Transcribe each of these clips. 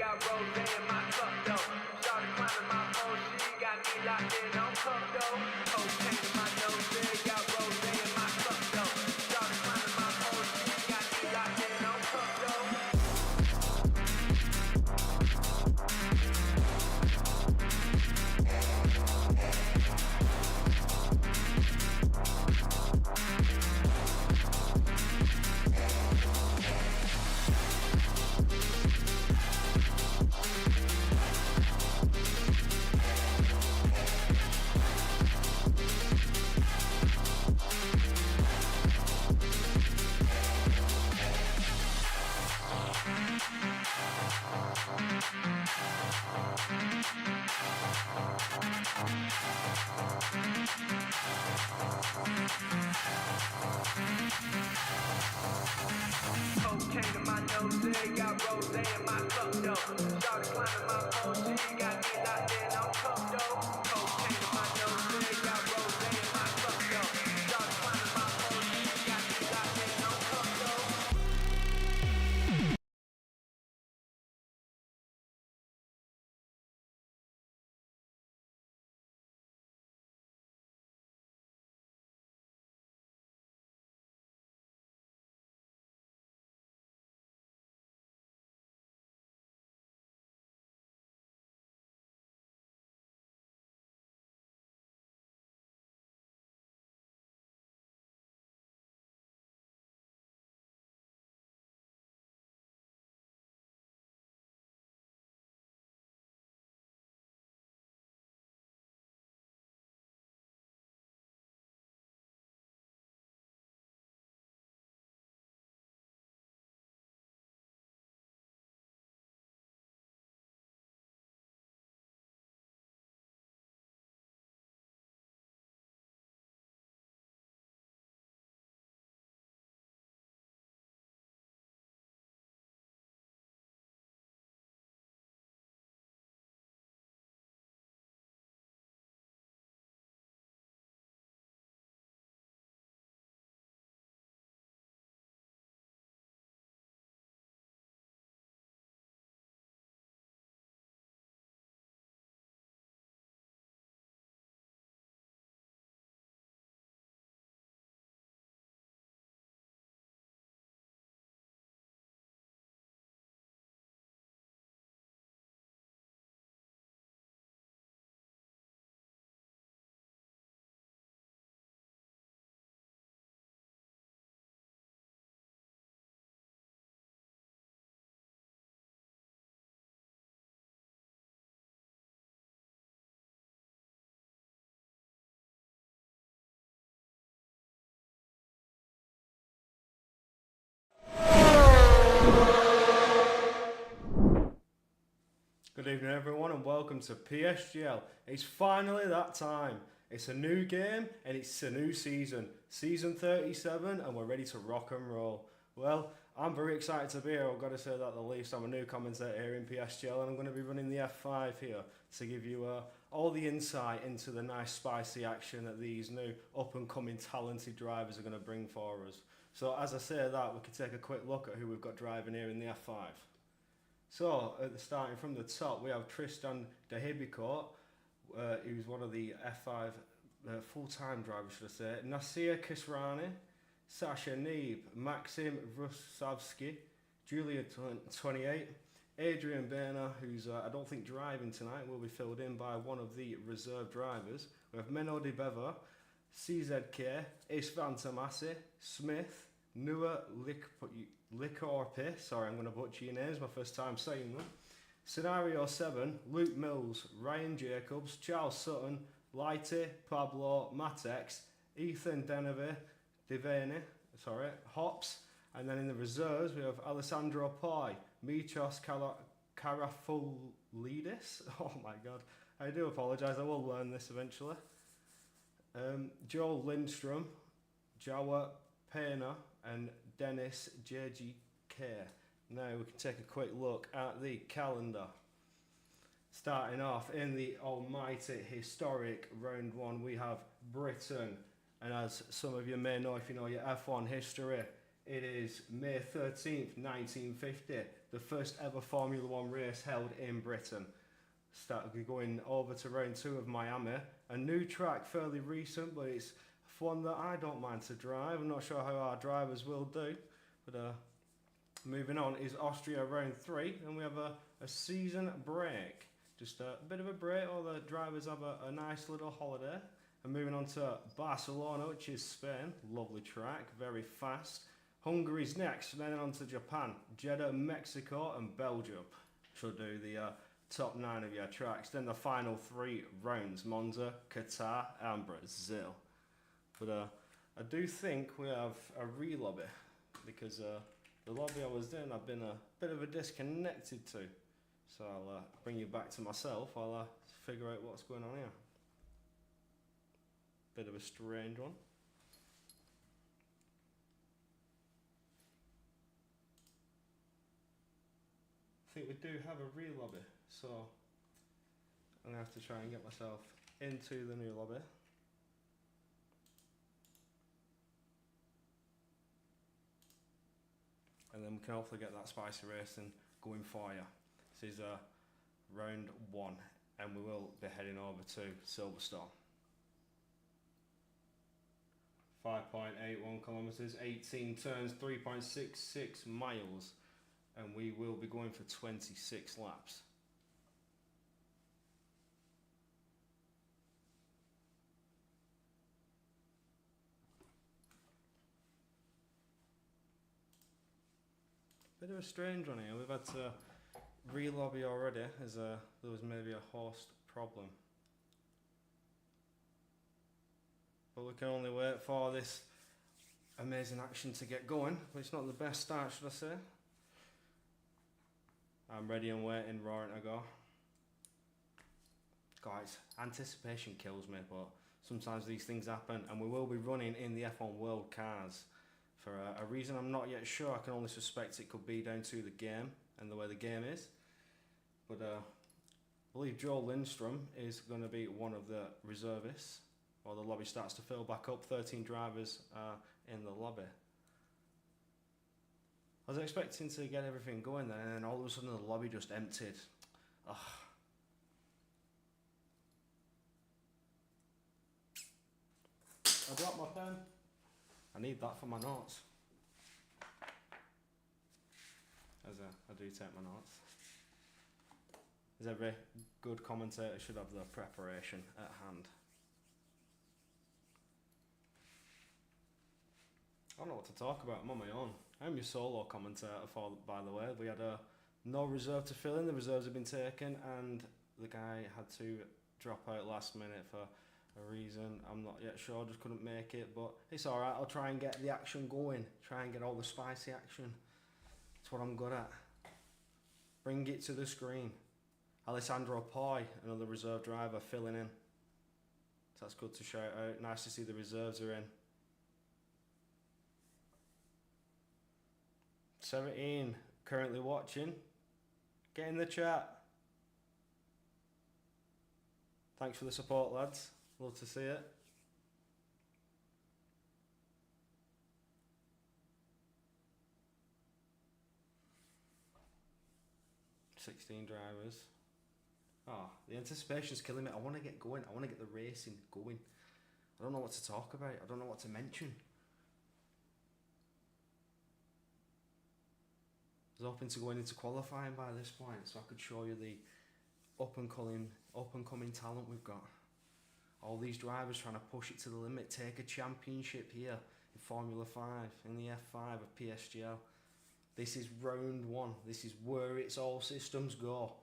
got rose in my cup though. Started climbing my pole, she got me locked in on cup though. Cocaine in my nose, got rose in my cup though. Started climbing my pole, she got me locked in on cup though. Cocaine in my nose, got rose in my cup though. Started climbing my pole, she got me locked in on cup though. Cocaine in my nose, got rose in my cup though. Started climbing my pole, she got me locked in on cup though. Good evening everyone and welcome to PSGL. It's finally that time. It's a new game and it's a new season. Season 37 and we're ready to rock and roll. Well, I'm very excited to be here. I've got to say that at the least. I'm a new commentator here in PSGL and I'm going to be running the F5 here to give you all the insight into the nice spicy action that these new up and coming talented drivers are going to bring for us. So as I say that, we can take a quick look at who we've got driving here in the F5. So, starting from the top, we have Tristan de Hibicourt, who's one of the F5 full-time drivers, should I say. Nasir Kisrani, Sasha Neeb, Maxim Rusavsky, Julia 28, Adrian Berner, who's I don't think driving tonight, will be filled in by one of the reserve drivers. We have Menno de Bever, CZK, Isvan Tamasi, Smith, Nua Licorpe, sorry I'm going to butcher your names, my first time saying them. Scenario 7, Luke Mills, Ryan Jacobs, Charles Sutton, Lighty, Pablo, Matex, Ethan Devane, Hops, and then in the reserves we have Alessandro Poi, Michos Karafoulidis, oh my god, I do apologise, I will learn this eventually. Joel Lindstrom, Jawa Pena, and Dennis JGK. Now we can take a quick look at the calendar. Starting off in the almighty historic round 1, we have Britain, and as some of you may know if you know your F1 history, it is May 13th 1950, the first ever Formula One race held in Britain. Started going over to round 2 of Miami. A new track, fairly recent, but it's one that I don't mind to drive. I'm not sure how our drivers will do, but moving on is Austria round 3, and we have a season break. Just a bit of a break, all the drivers have a nice little holiday. And moving on to Barcelona, which is Spain. Lovely track, very fast. Hungary's next, then on to Japan, Jeddah, Mexico and Belgium. Should do the top 9 of your tracks. Then the final 3 rounds, Monza, Qatar and Brazil. But I do think we have a re-lobby, because the lobby I was in I've been a bit of a disconnected to. So I'll bring you back to myself. I'll figure out what's going on here. Bit of a strange one. I think we do have a real lobby, so I'm going to have to try and get myself into the new lobby. And then we can hopefully get that spicy racing going for you. This is round 1, and we will be heading over to Silverstone. 5.81 kilometres, 18 turns, 3.66 miles, and we will be going for 26 laps. Bit of a strange one here. We've had to re-lobby already as there was maybe a host problem. But we can only wait for this amazing action to get going. But it's not the best start, should I say. I'm ready and waiting, roaring to go. Guys, anticipation kills me, but sometimes these things happen, and we will be running in the F1 World cars for a reason I'm not yet sure. I can only suspect it could be down to the game and the way the game is. But I believe Joe Lindstrom is going to be one of the reservists, or the lobby starts to fill back up. 13 drivers in the lobby. I was expecting to get everything going then, and then all of a sudden the lobby just emptied. Ugh. I dropped my pen. I need that for my notes. As I do take my notes. As every good commentator should have the preparation at hand. I don't know what to talk about, I'm on my own. I'm your solo commentator, by the way. We had no reserve to fill in, the reserves have been taken, and the guy had to drop out last minute for a reason I'm not yet sure, just couldn't make it, but it's alright. I'll try and get the action going, try and get all the spicy action. That's what I'm good at. Bring it to the screen. Alessandro Poi, another reserve driver, filling in. So that's good to shout out. Nice to see the reserves are in. 17 currently watching. Get in the chat. Thanks for the support, lads. Love to see it. $16 drivers. Oh, the anticipation's killing me. I want to get going. I want to get the racing going. I don't know what to talk about. I don't know what to mention. I was hoping to go into qualifying by this point, so I could show you the up and coming talent we've got. All these drivers trying to push it to the limit, take a championship here in Formula 5, in the F5 of PSGL. This is round 1. This is where it's all systems go.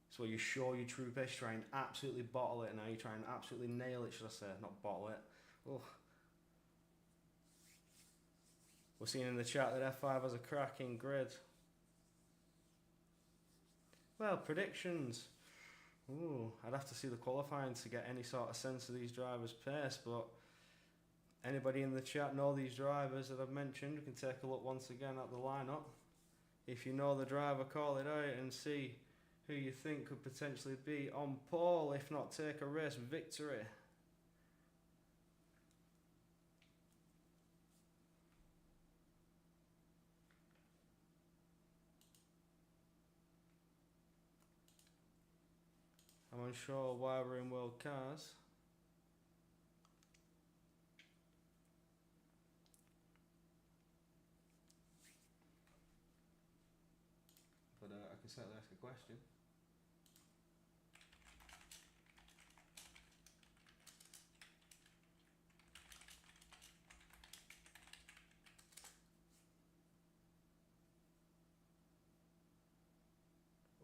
It's where you show your true best, try and absolutely bottle it now. You try and absolutely nail it, should I say, not bottle it. Oh. We're seeing in the chat that F5 has a cracking grid. Well, predictions. Ooh, I'd have to see the qualifying to get any sort of sense of these drivers' pace, but anybody in the chat know these drivers that I've mentioned? We can take a look once again at the lineup. If you know the driver, call it out and see who you think could potentially be on pole, if not take a race victory. unsure why we're in World Cars. But I can certainly ask a question.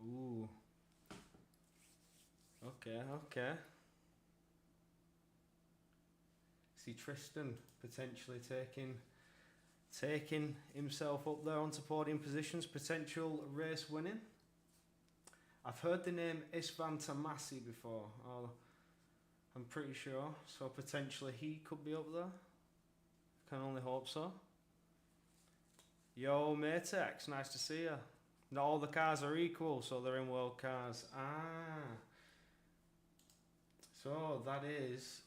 Ooh. Okay. See Tristan potentially taking himself up there onto podium positions, potential race winning. I've heard the name Istvan Tamasi before. I'm pretty sure. So potentially he could be up there. Can only hope so. Yo, Matex, nice to see you. Not all the cars are equal, so they're in World Cars. So that is...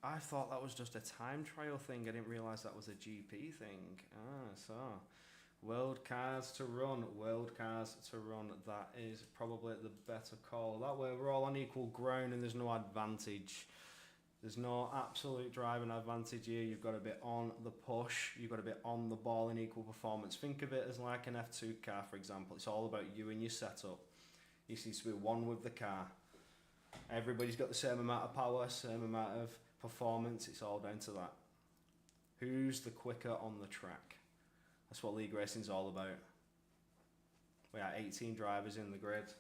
I thought that was just a time trial thing. I didn't realise that was a GP thing. So... World Cars to run. That is probably the better call. That way we're all on equal ground and there's no advantage. There's no absolute driving advantage here. You've got to be on the push. You've got to be on the ball in equal performance. Think of it as like an F2 car, for example. It's all about you and your setup. You need to be one with the car. Everybody's got the same amount of power, same amount of performance. It's all down to that. Who's the quicker on the track? That's what league racing's all about. We are 18 drivers in the grid.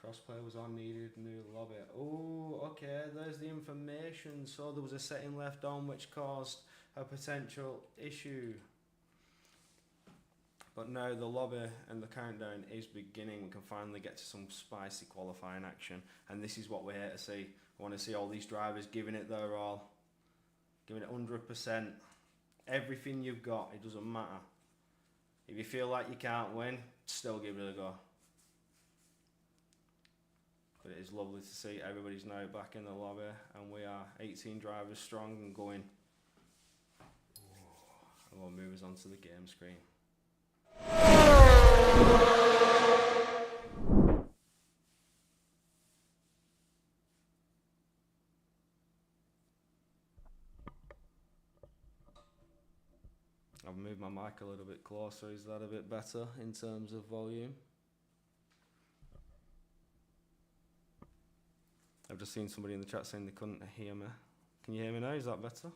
Crossplay was on, needed new lobby. Oh, okay, there's the information. So there was a setting left on which caused a potential issue. But now the lobby and the countdown is beginning. We can finally get to some spicy qualifying action. And this is what we're here to see. I want to see all these drivers giving it their all. Giving it 100%. Everything you've got, it doesn't matter. If you feel like you can't win, still give it a go. But it is lovely to see everybody's now back in the lobby and we are 18 drivers strong and going. And we'll move us on to the game screen. I've moved my mic a little bit closer. Is that a bit better in terms of volume? I've just seen somebody in the chat saying they couldn't hear me. Can you hear me now? Is that better?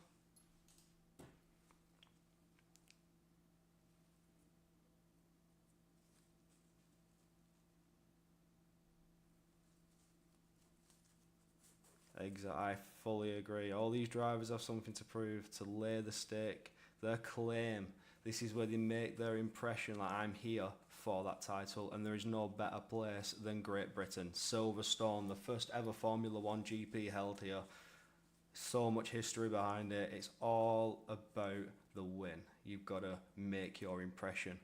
Exactly. I fully agree. All these drivers have something to prove, to lay the stake, their claim. This is where they make their impression, like I'm here for that title, and there is no better place than Great Britain. Silverstone, the first ever Formula 1 GP held here. So much history behind it. It's all about the win. You've got to make your impression.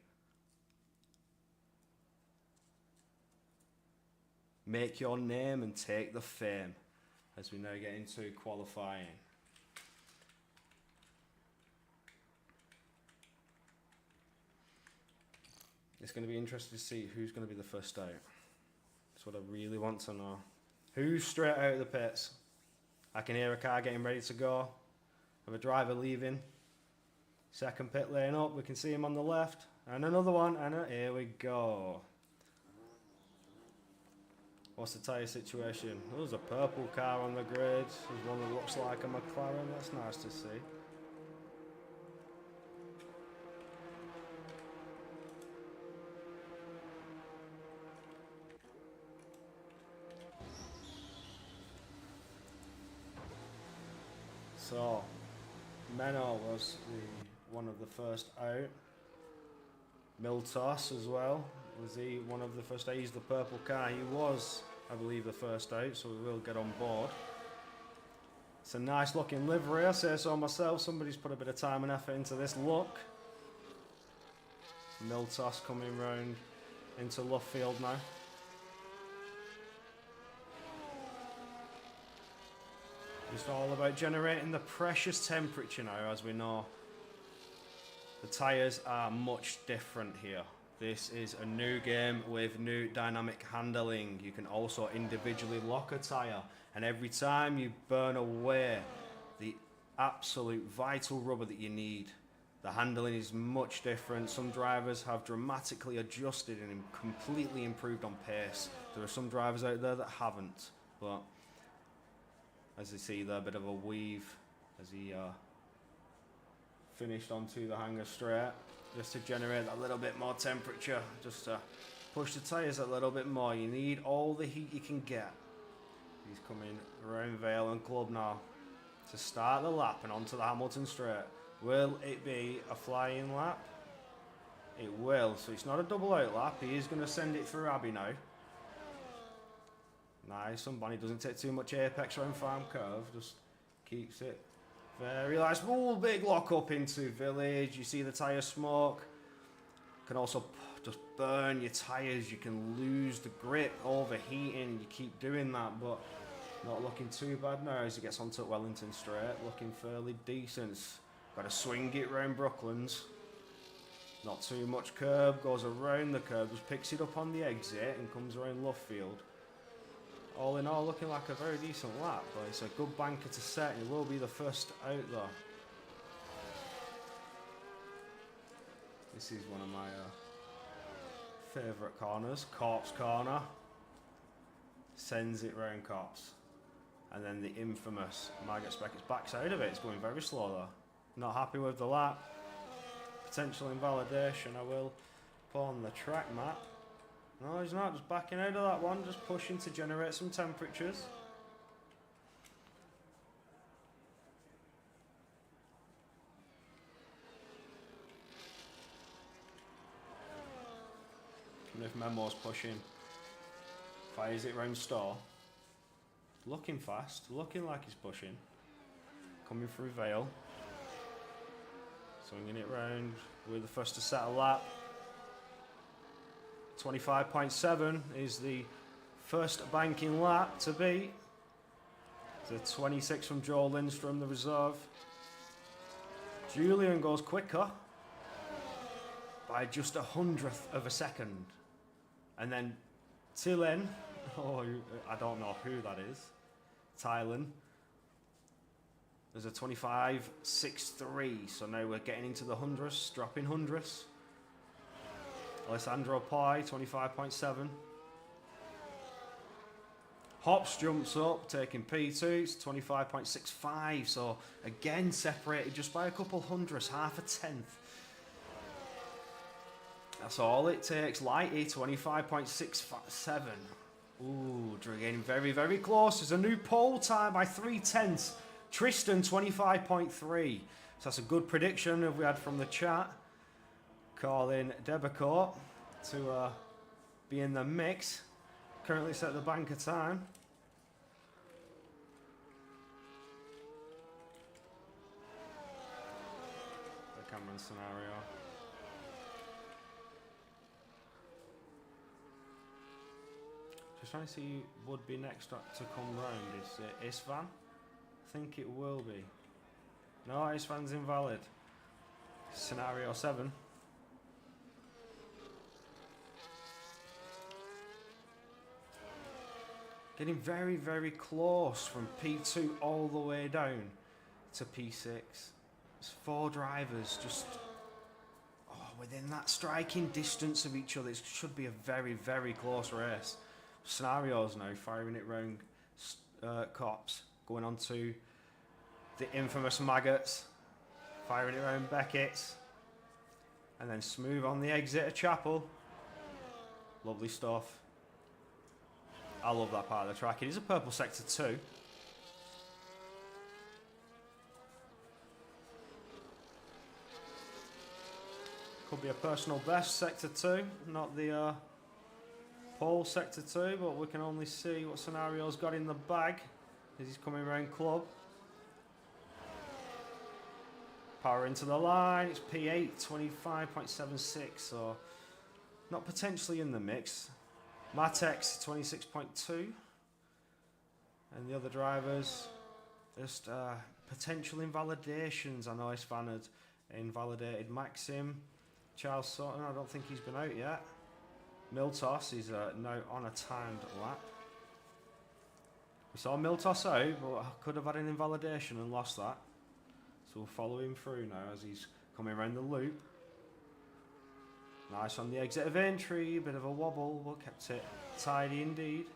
Make your name and take the fame. As we now get into qualifying. It's going to be interesting to see who's going to be the first out. That's what I really want to know. Who's straight out of the pits? I can hear a car getting ready to go. I have a driver leaving. Second pit lane up. We can see him on the left. And another one. And here we go. What's the tyre situation? Oh, there's a purple car on the grid. There's one that looks like a McLaren. That's nice to see. So, Menor was one of the first out. Miltos as well. Was he one of the first out? He's the purple car. He was, I believe, the first out, so we will get on board. It's a nice looking livery, I say so myself. Somebody's put a bit of time and effort into this look. Miltos coming round into Luffield now. It's all about generating the precious temperature now, as we know. The tyres are much different here. This is a new game with new dynamic handling. You can also individually lock a tyre, and every time you burn away the absolute vital rubber that you need, the handling is much different. Some drivers have dramatically adjusted and completely improved on pace. There are some drivers out there that haven't, but as you see there, a bit of a weave as he finished onto the hanger straight, just to generate a little bit more temperature, just to push the tyres a little bit more. You need all the heat you can get. He's coming around Vale and Club now to start the lap and onto the Hamilton straight. Will it be a flying lap? It will, so it's not a double out lap. He is going to send it through Abbey now. Nice, and Bonnie doesn't take too much apex around Farm Curve, just keeps it very nice. Ooh, big lock up into Village. You see the tyre smoke. Can also just burn your tyres. You can lose the grip, overheating. You keep doing that, but not looking too bad now as he gets onto Wellington straight. Looking fairly decent. Got to swing it round Brooklands. Not too much curb. Goes around the curb. Just picks it up on the exit and comes around Lovefield. All in all, looking like a very decent lap, but it's a good banker to set, and it will be the first out there. This is one of my favourite corners, Corpse Corner. Sends it round Corpse. And then the infamous Margaret Beckett's backside of it. It's going very slow though. Not happy with the lap. Potential invalidation, I will put on the track map. No, he's not. Just backing out of that one. Just pushing to generate some temperatures. And if Memo's pushing, fires it round Store. Looking fast. Looking like he's pushing. Coming through Vale. Swinging it round. We're the first to set a lap. 25.7 is the first banking lap to beat. The 26 from Joel Lindstrom, the reserve. Julian goes quicker by just 100th of a second. And then Tillin, I don't know who that is, Tylen. There's a 25.63, so now we're getting into the hundredths, dropping hundredths. Alessandro Poi, 25.7. Hops jumps up, taking P2, it's 25.65, so again separated just by a couple hundredths, half a tenth. That's all it takes. Lighty, 25.67. Ooh, getting very, very close. There's a new pole time by 3/10. Tristan, 25.3. So that's a good prediction that we had from the chat. Calling Debecourt to be in the mix. Currently set the banker time. The Cameron scenario. Just trying to see who would be next up to come round. Is it Isvan? I think it will be. No, Isvan's invalid. Scenario 7. Getting very, very close from P2 all the way down to P6. There's 4 drivers just within that striking distance of each other. It should be a very, very close race. Scenarios now, firing it round Cops, going on to the infamous Maggots, firing it around Beckett's, and then smooth on the exit of Chapel. Lovely stuff. I love that part of the track. It is a purple sector 2. Could be a personal best sector 2, not the pole sector 2, but we can only see what Scenario's got in the bag as he's coming around Club. Power into the line, it's P8, 25.76, so not potentially in the mix. Matex, 26.2. And the other drivers, just potential invalidations. I know Isvan had invalidated Maxim. Charles Sutton, I don't think he's been out yet. Miltos is now on a timed lap. We saw Miltos out, but I could have had an invalidation and lost that. So we'll follow him through now as he's coming around the loop. Nice on the exit of entry, bit of a wobble, but kept it tidy indeed.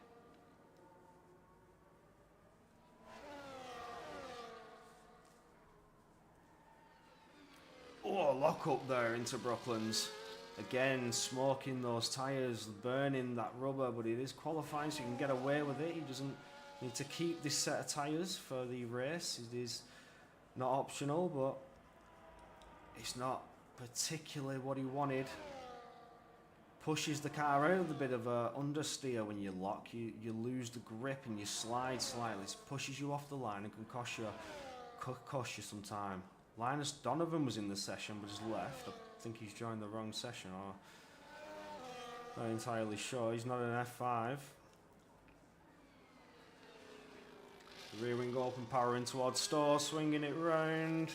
Oh, lock up there into Brooklands. Again, smoking those tyres, burning that rubber, but it is qualifying, so you can get away with it. He doesn't need to keep this set of tyres for the race. It is not optional, but it's not particularly what he wanted. Pushes the car out with a bit of a understeer when you lock. You lose the grip and you slide slightly. It pushes you off the line and can cost you some time. Linus Donovan was in the session but has left. I think he's joined the wrong session, or not entirely sure. He's not an F5. The rear wing open, power in towards Store, swinging it round.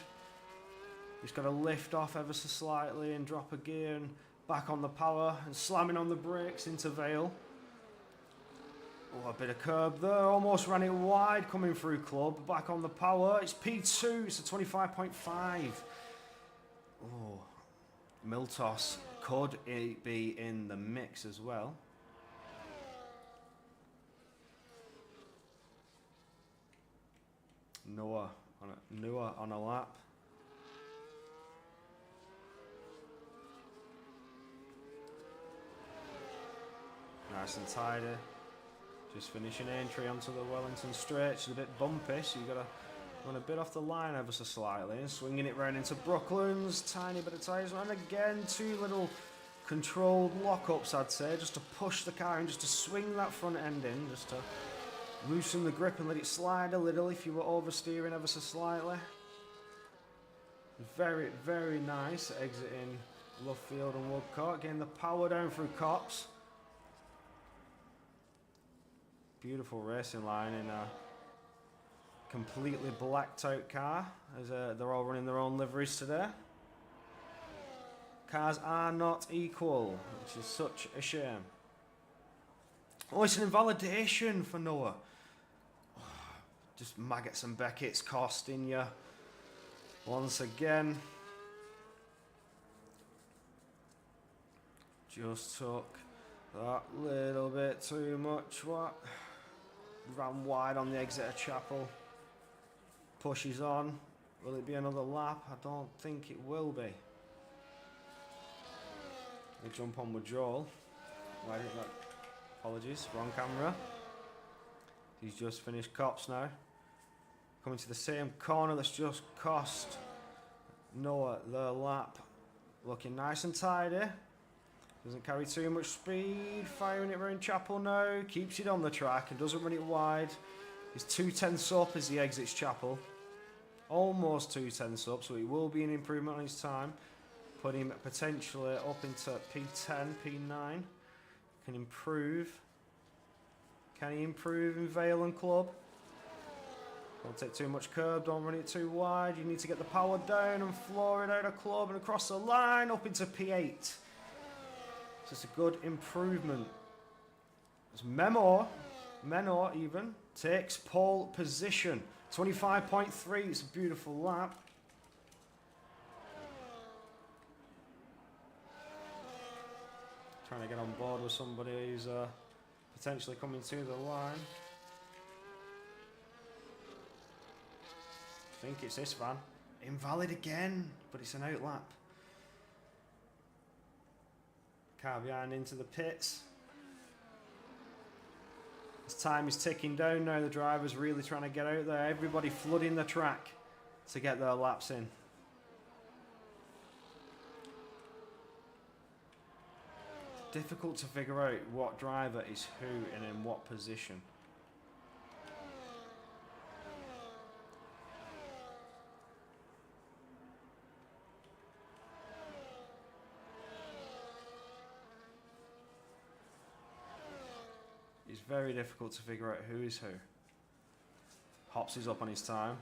He's got to lift off ever so slightly and drop a gear and back on the power and slamming on the brakes into Vale. Oh, a bit of curb there, almost ran it wide coming through club. Back on the power, it's P2, it's a 25.5. Oh, Miltos could be in the mix as well. Noah on a lap. Nice and tidy. Just finishing entry onto the Wellington straight. It's a bit bumpy, so you've got to run a bit off the line ever so slightly. And swinging it round into Brooklands. Tiny bit of tyres. And again, two little controlled lockups, I'd say, just to push the car in, just to swing that front end in, just to loosen the grip and let it slide a little if you were oversteering ever so slightly. Very, very nice exiting Lovefield and Woodcourt. Getting the power down through Cops. Beautiful racing line in a completely blacked out car, as they're all running their own liveries today. Cars are not equal, which is such a shame. Oh, it's an invalidation for Noah. Just maggots and Beckett's costing you once again. Just took that little bit too much. What? Ran wide on the exit of Chapel. Pushes on. Will it be another lap? I don't think it will be. We'll jump on with Joel. Apologies, wrong camera. He's just finished Cops now. Coming to the same corner that's just cost Noah the lap. Looking nice and tidy. Doesn't carry too much speed. Firing it around Chapel now. Keeps it on the track and doesn't run it wide. He's 2/10 up as he exits Chapel. Almost 2/10 up, so it will be an improvement on his time. Put him potentially up into P10, P9. Can improve. Can he improve in Vale and Club? Don't take too much curb, don't run it too wide. You need to get the power down and floor it out of Club and across the line up into P8. So it's a good improvement. As Menor even takes pole position. 25.3, it's a beautiful lap. Trying to get on board with somebody who's potentially coming to the line. I think it's this van. Invalid again, but it's an outlap. Car behind into the pits. As time is ticking down now, the driver's really trying to get out there. Everybody flooding the track to get their laps in. It's difficult to figure out what driver is who and in what position. It's very difficult to figure out who is who. Hops is up on his time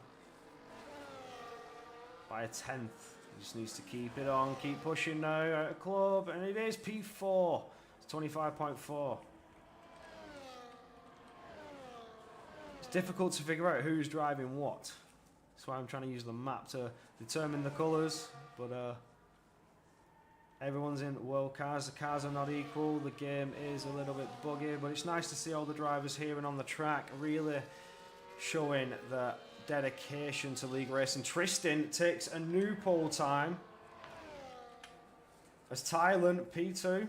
by a 1/10. He just needs to keep it on, keep pushing now out of club, and it is P4. It's 25.4. It's difficult to figure out who's driving what. That's why I'm trying to use the map to determine the colours, but everyone's in world cars. The cars are not equal. The game is a little bit buggy, but it's nice to see all the drivers here and on the track really showing the dedication to league racing. Tristan takes a new pole time as Thailand P2.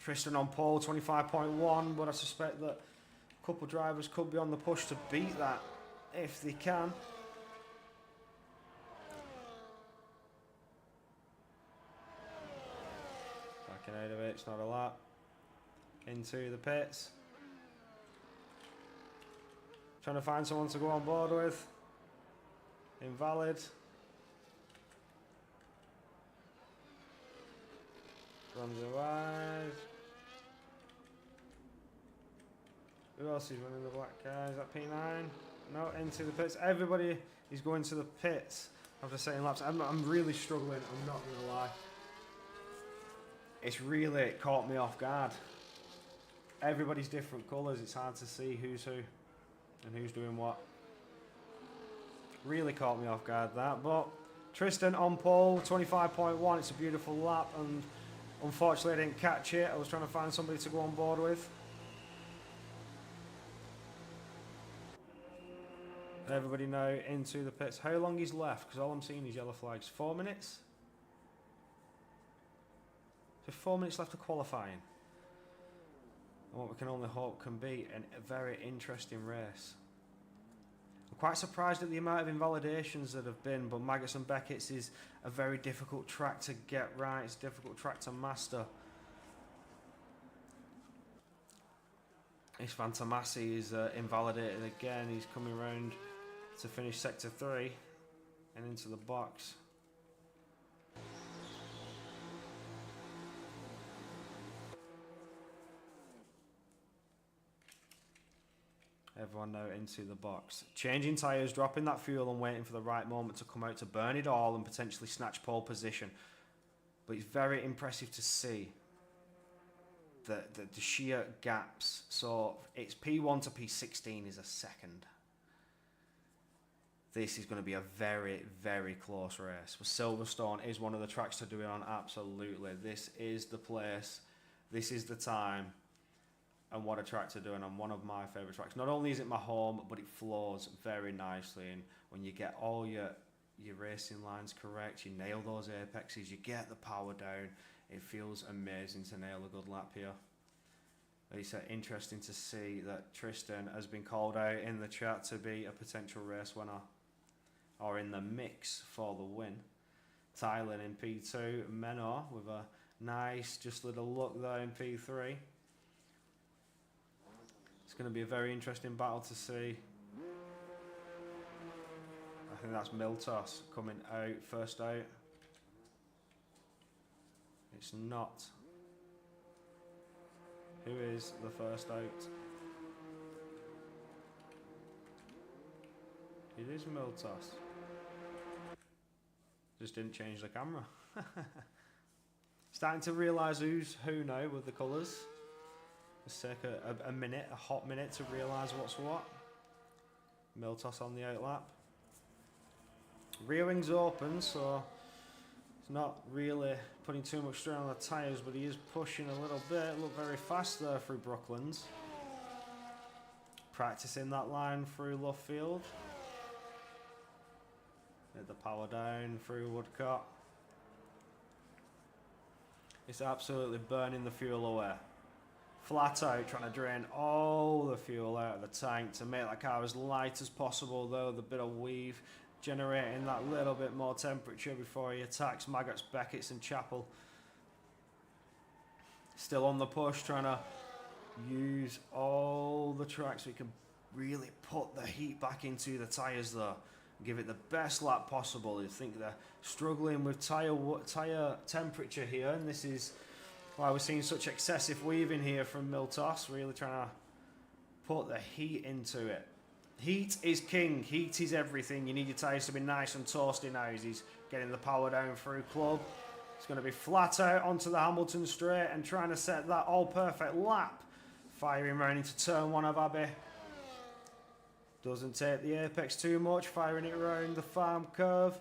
Tristan on pole 25.1, but I suspect that a couple of drivers could be on the push to beat that if they can. Backing out of it, it's not a lap. Into the pits. Trying to find someone to go on board with. Invalid. Runs wide. Who else is running the black car? Is that P9? No, into the pits. Everybody is going to the pits after setting laps. I'm really struggling, I'm not going to lie. It's really caught me off guard. Everybody's different colours. It's hard to see who's who and who's doing what. Really caught me off guard that, but Tristan on pole, 25.1. It's a beautiful lap, and unfortunately I didn't catch it. I was trying to find somebody to go on board with. Everybody now into the pits. How long is left? Because all I'm seeing is yellow flags. 4 minutes? So 4 minutes left of qualifying. And what we can only hope can be a very interesting race. I'm quite surprised at the amount of invalidations that have been, but Maggots and Beckett's is a very difficult track to get right. It's a difficult track to master. This Fantomasi is invalidated again. He's coming round to finish sector 3 and into the box. Everyone now into the box. Changing tyres, dropping that fuel and waiting for the right moment to come out to burn it all and potentially snatch pole position. But it's very impressive to see the sheer gaps. So it's P1 to P16 is a second. This is going to be a very, very close race. But Silverstone is one of the tracks to do it on, absolutely. This is the place. This is the time. And what a track to do, and on one of my favourite tracks. Not only is it my home, but it flows very nicely. And when you get all your racing lines correct, you nail those apexes, you get the power down. It feels amazing to nail a good lap here. It's interesting to see that Tristan has been called out in the chat to be a potential race winner, or in the mix for the win. Thailand in P2, Menor with a nice just little look there in P3. It's going to be a very interesting battle to see. I think that's Miltos coming out first out. It's not. Who is the first out? It is Miltos. Just didn't change the camera. Starting to realise who's who now with the colours. Let's take a minute, a hot minute to realise what's what. Miltos on the outlap. Rear wing's open, so he's not really putting too much strain on the tyres, but he is pushing a little bit. Look very fast there through Brooklands. Practicing that line through Lovefield. Get the power down through Woodcote. It's absolutely burning the fuel away. Flat out, trying to drain all the fuel out of the tank to make that car as light as possible, though, with a bit of weave, generating that little bit more temperature before he attacks Maggots, Beckett's and Chapel. Still on the push, trying to use all the tracks so he can really put the heat back into the tyres though. Give it the best lap possible. You think they're struggling with tyre temperature here, and this is why we're seeing such excessive weaving here from Miltos, really trying to put the heat into it. Heat is king. Heat is everything. You need your tyres to be nice and toasty now as he's getting the power down through club. It's going to be flat out onto the Hamilton straight and trying to set that all perfect lap. Firing round into turn 1 of Abbey. Doesn't take the apex too much. Firing it round the farm curve.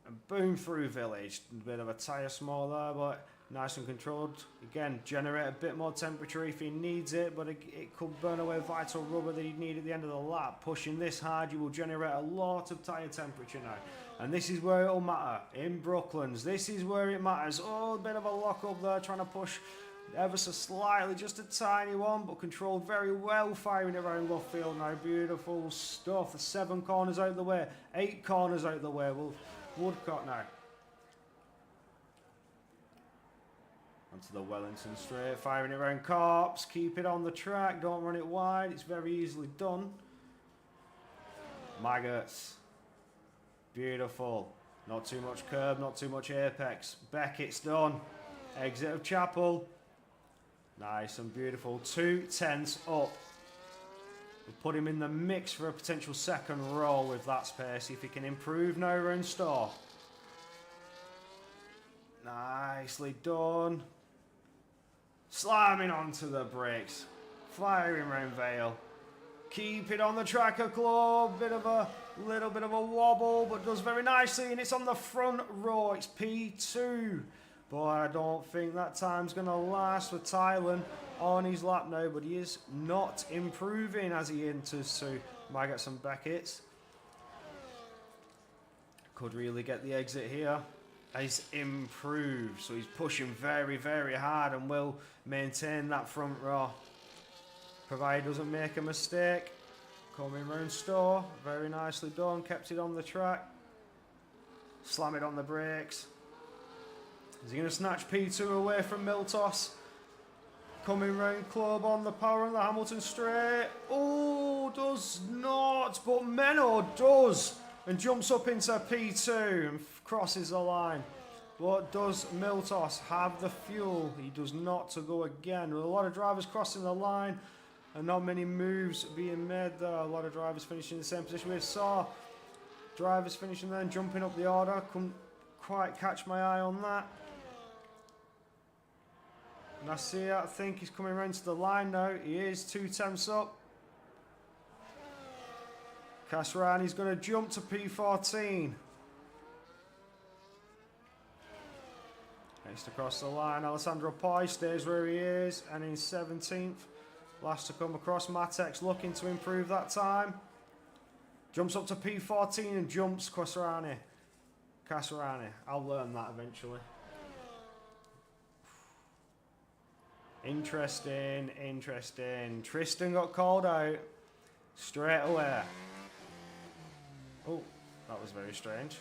And boom through village. A bit of a tyre small there, but nice and controlled. Again, generate a bit more temperature if he needs it, but it could burn away vital rubber that he'd need at the end of the lap. Pushing this hard, you will generate a lot of tyre temperature now. And this is where it'll matter. In Brooklands, this is where it matters. Oh, a bit of a lock up there, trying to push ever so slightly, just a tiny one, but controlled very well, firing around left field now. Beautiful stuff. The 7 corners out the way, 8 corners out the way. Woodcock now. Onto the Wellington straight, firing it around Corps. Keep it on the track, don't run it wide. It's very easily done. Maggots. Beautiful. Not too much curb, not too much apex. Beckett's done. Exit of Chapel. Nice and beautiful. 2 tenths up. We'll put him in the mix for a potential second roll with that space. If he can improve now around Store. Nicely done. Slamming onto the brakes. Firing round Vale. Keep it on the tracker club. Little bit of a wobble, but does very nicely, and it's on the front row. It's P2. Boy, I don't think that time's going to last for Thailand on his lap now, but he is not improving as he enters to Maggots and Beckett's. Could really get the exit here. He's improved, so he's pushing very, very hard and will maintain that front row. Provided he doesn't make a mistake. Coming round Store, very nicely done, kept it on the track. Slam it on the brakes. Is he going to snatch P2 away from Miltos? Coming round Club on the power on the Hamilton straight. Oh, does not, but Menno does. And jumps up into P2 and crosses the line. What does Miltos have the fuel? He does not to go again. With a lot of drivers crossing the line. And not many moves being made there. A lot of drivers finishing in the same position. We saw drivers finishing there and jumping up the order. Couldn't quite catch my eye on that. Nasir, I think he's coming around to the line now. He is 2 tenths up. Kasrani's going to jump to P14. Next across the line, Alessandro Poi stays where he is and in 17th. Last to come across, Matex looking to improve that time. Jumps up to P14 and jumps Kasrani. I'll learn that eventually. Interesting. Tristan got called out straight away. Oh, that was very strange.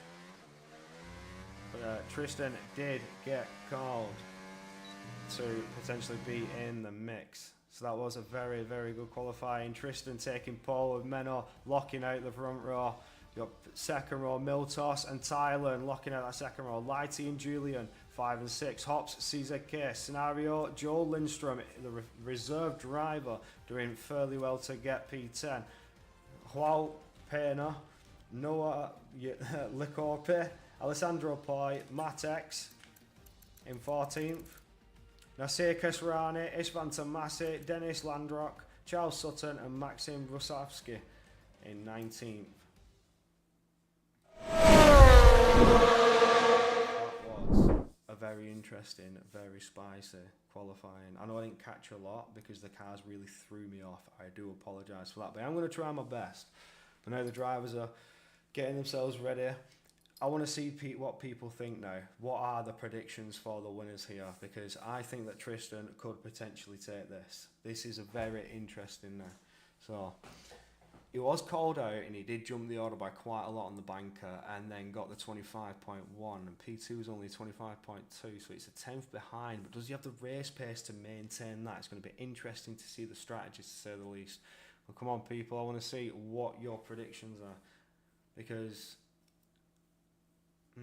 But Tristan did get called to potentially be in the mix. So that was a very, very good qualifying. Tristan taking pole with Menno, locking out the front row. You got second row, Miltos and Thailand locking out that second row. Lighty and Julian, 5 and 6. Hops, CZK. Scenario, Joe Lindstrom, the reserve driver, doing fairly well to get P10. Huao Pena, Noah Licorpe, Alessandro Poi, Matex in 14th. Nasir Kesrani, Istvan Tomasi, Dennis Landrock, Charles Sutton and Maxim Brusavsky in 19th. That was a very interesting, very spicy qualifying. I know I didn't catch a lot because the cars really threw me off. I do apologise for that, but I'm going to try my best. But now the drivers are getting themselves ready. I want to see what people think now. What are the predictions for the winners here? Because I think that Tristan could potentially take this. This is a very interesting now. So, he was called out and he did jump the order by quite a lot on the banker and then got the 25.1 and P2 was only 25.2, so it's a 10th behind. But does he have the race pace to maintain that? It's going to be interesting to see the strategies, to say the least. Well, come on, people. I want to see what your predictions are. Because I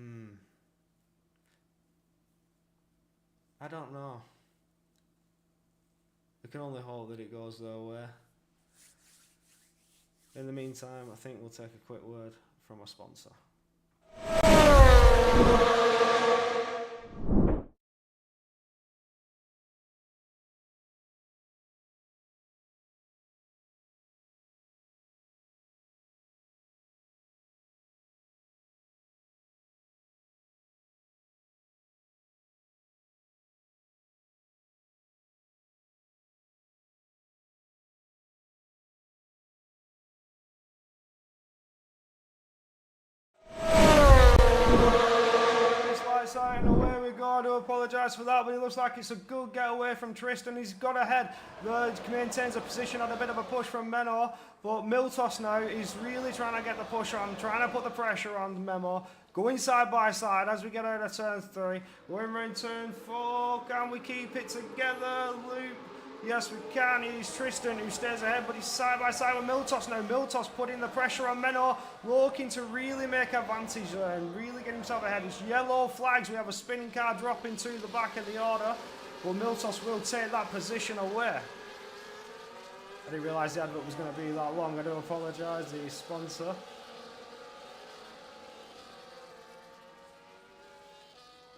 don't know. We can only hope that it goes their way. In the meantime, I think we'll take a quick word from our sponsor. And away we go. I do apologise for that, but it looks like it's a good getaway from Tristan. He's got ahead. Maintains a position, had a bit of a push from Menor, but Miltos now is really trying to get the push on, trying to put the pressure on Memo. Going side by side as we get out of turn 3. We're in turn 4. Can we keep it together? Loop. Yes, we can. He's Tristan who stays ahead, but he's side by side with Miltos now. Miltos putting the pressure on Menor, looking to really make advantage there and really get himself ahead. It's yellow flags. We have a spinning car dropping to the back of the order, but Miltos will take that position away. I didn't realise the advert was going to be that long. I do apologise, the sponsor.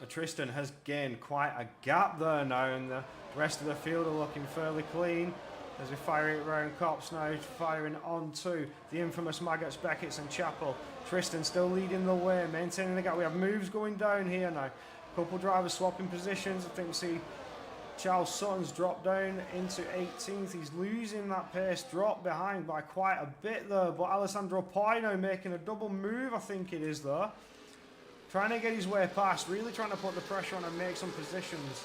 Tristan has gained quite a gap there now, and the rest of the field are looking fairly clean as we fire it around Cops now, firing onto the infamous Maggots, Beckett's and Chapel. Tristan still leading the way, maintaining the gap. We have moves going down here now. Couple drivers swapping positions. I think we see Charles Sutton's dropped down into 18th. He's losing that pace, dropped behind by quite a bit there, but Alessandro Poi now making a double move, I think it is there. Trying to get his way past, really trying to put the pressure on and make some positions.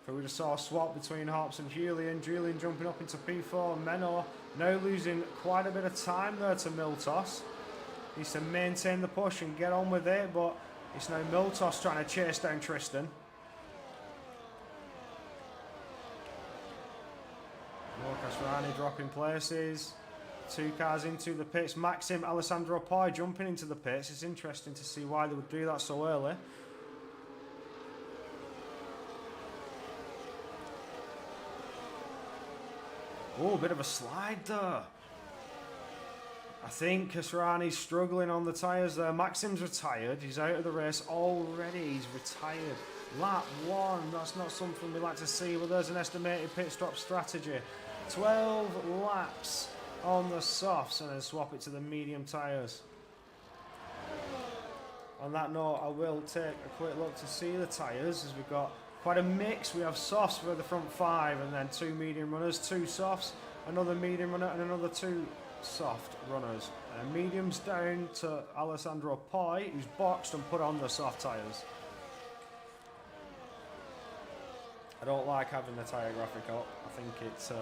So we just saw a swap between Harps and Julian. Julian jumping up into P4. Menor now losing quite a bit of time there to Miltos. Needs to maintain the push and get on with it, but it's now Miltos trying to chase down Tristan. Lucas Rani dropping places. 2 cars into the pits. Maxim, Alessandro Poi jumping into the pits. It's interesting to see why they would do that so early. Oh, a bit of a slide there. I think Kasrani's struggling on the tyres there. Maxim's retired. He's out of the race already. He's retired. Lap 1. That's not something we like to see, but there's an estimated pit stop strategy. 12 laps on the softs and then swap it to the medium tyres. On that note, I will take a quick look to see the tyres as we've got quite a mix. We have softs for the front 5 and then 2 medium runners, 2 softs, another medium runner and another 2 soft runners. Mediums down to Alessandro Poi, who's boxed and put on the soft tyres. I don't like having the tyre graphic up. I think it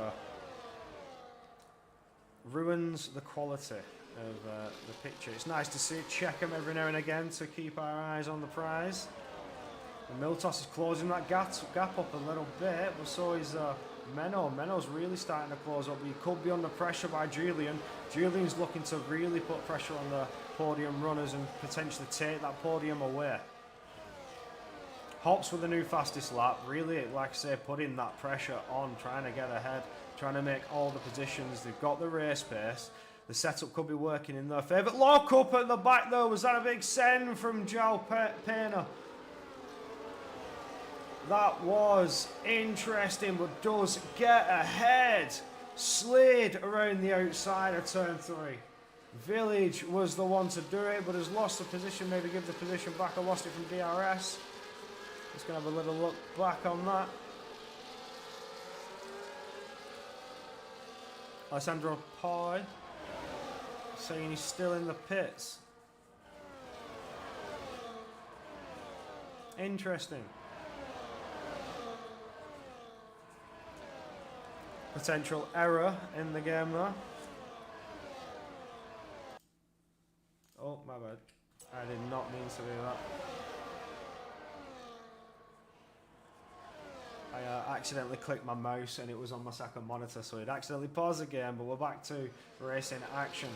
ruins the quality of the picture. It's nice to see it, check them every now and again to keep our eyes on the prize. And Miltos is closing that gap up a little bit, but so is Menor. Menor's really starting to close up, but he could be under pressure by Julian. Julian's looking to really put pressure on the podium runners and potentially take that podium away. Hops with the new fastest lap, really, like I say, putting that pressure on, trying to get ahead, trying to make all the positions. They've got the race pace. The setup could be working in their favour. Lock up at the back though. Was that a big send from Joe Pena? That was interesting, but does get ahead. Slid around the outside of turn 3. Village was the one to do it, but has lost the position. Maybe give the position back. I lost it from DRS. Just going to have a little look back on that. Alessandro Poi saying he's still in the pits. Interesting. Potential error in the game there. Oh, my bad. I did not mean to do that. I accidentally clicked my mouse and it was on my second monitor, so it accidentally paused the game, but we're back to racing action.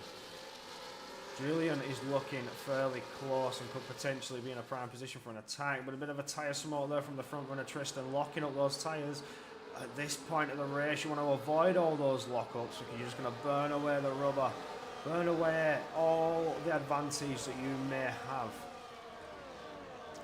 Julian is looking fairly close and could potentially be in a prime position for an attack, but a bit of a tyre smoke there from the front runner Tristan, locking up those tyres. At this point of the race, you want to avoid all those lockups because you're just going to burn away the rubber, burn away all the advantage that you may have.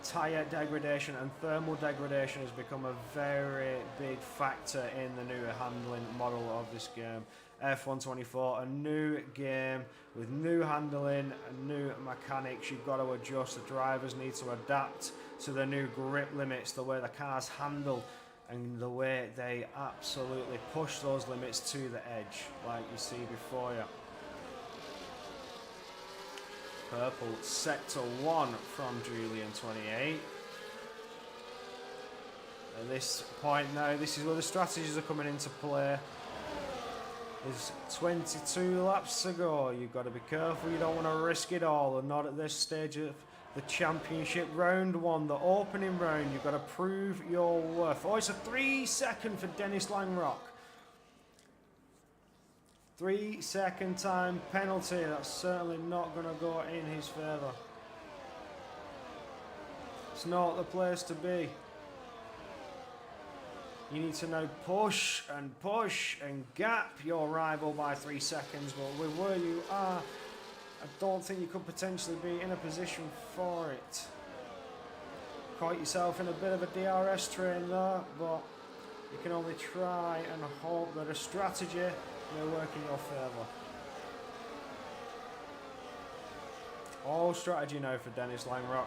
Tyre degradation and thermal degradation has become a very big factor in the new handling model of this game. F124, a new game with new handling and new mechanics. You've got to adjust. The drivers need to adapt to the new grip limits, the way the cars handle and the way they absolutely push those limits to the edge, like you see before you. Purple sector 1 from Julian 28. At this point now, this is where the strategies are coming into play. There's 22 laps to go. You've got to be careful, you don't want to risk it all, and not at this stage of the championship. Round 1, the opening round, you've got to prove your worth. Oh, it's a 3-second for Dennis Langrock. 3-second time penalty. That's certainly not going to go in his favour. It's not the place to be. You need to now push and gap your rival by 3 seconds. But with where you are, I don't think you could potentially be in a position for it. Caught yourself in a bit of a DRS train there, but you can only try and hope that a strategy may work in your favour. All strategy now for Dennis Langrock.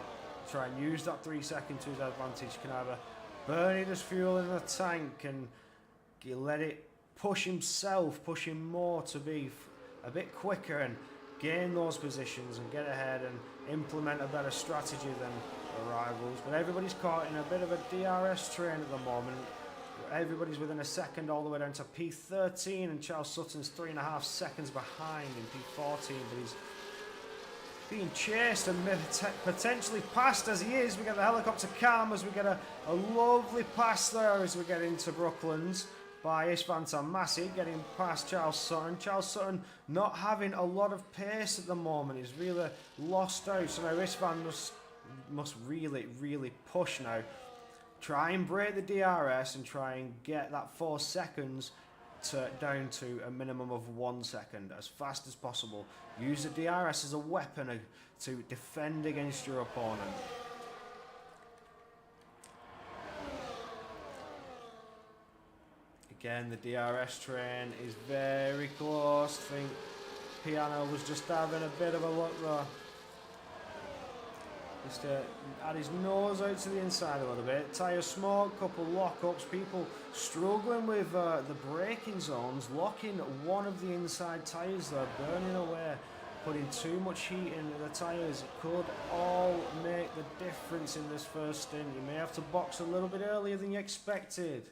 Try and use that 3 second to his advantage. You can either burn it as fuel in the tank and you let it push himself, push him more to be a bit quicker and gain those positions and get ahead and implement a better strategy than the rivals. But everybody's caught in a bit of a DRS train at the moment. Everybody's within a second all the way down to P13, and Charles Sutton's 3.5 seconds behind in P14, but he's being chased and potentially passed as he is. We get the helicopter cam as we get a lovely pass there as we get into Brooklands by Istvan Massey, getting past Charles Sutton. Charles Sutton not having a lot of pace at the moment. He's really lost out, so now Istvan must really push now. Try and break the DRS and try and get that 4 seconds down to a minimum of 1 second as fast as possible. Use the DRS as a weapon to defend against your opponent. Again, the DRS train is very close. I think Piano was just having a bit of a look there. Just had his nose out to the inside a little bit. Tyre smoke, couple lockups, people struggling with the braking zones, locking one of the inside tyres there, burning away, putting too much heat into the tyres. It could all make the difference in this first stint. You may have to box a little bit earlier than you expected.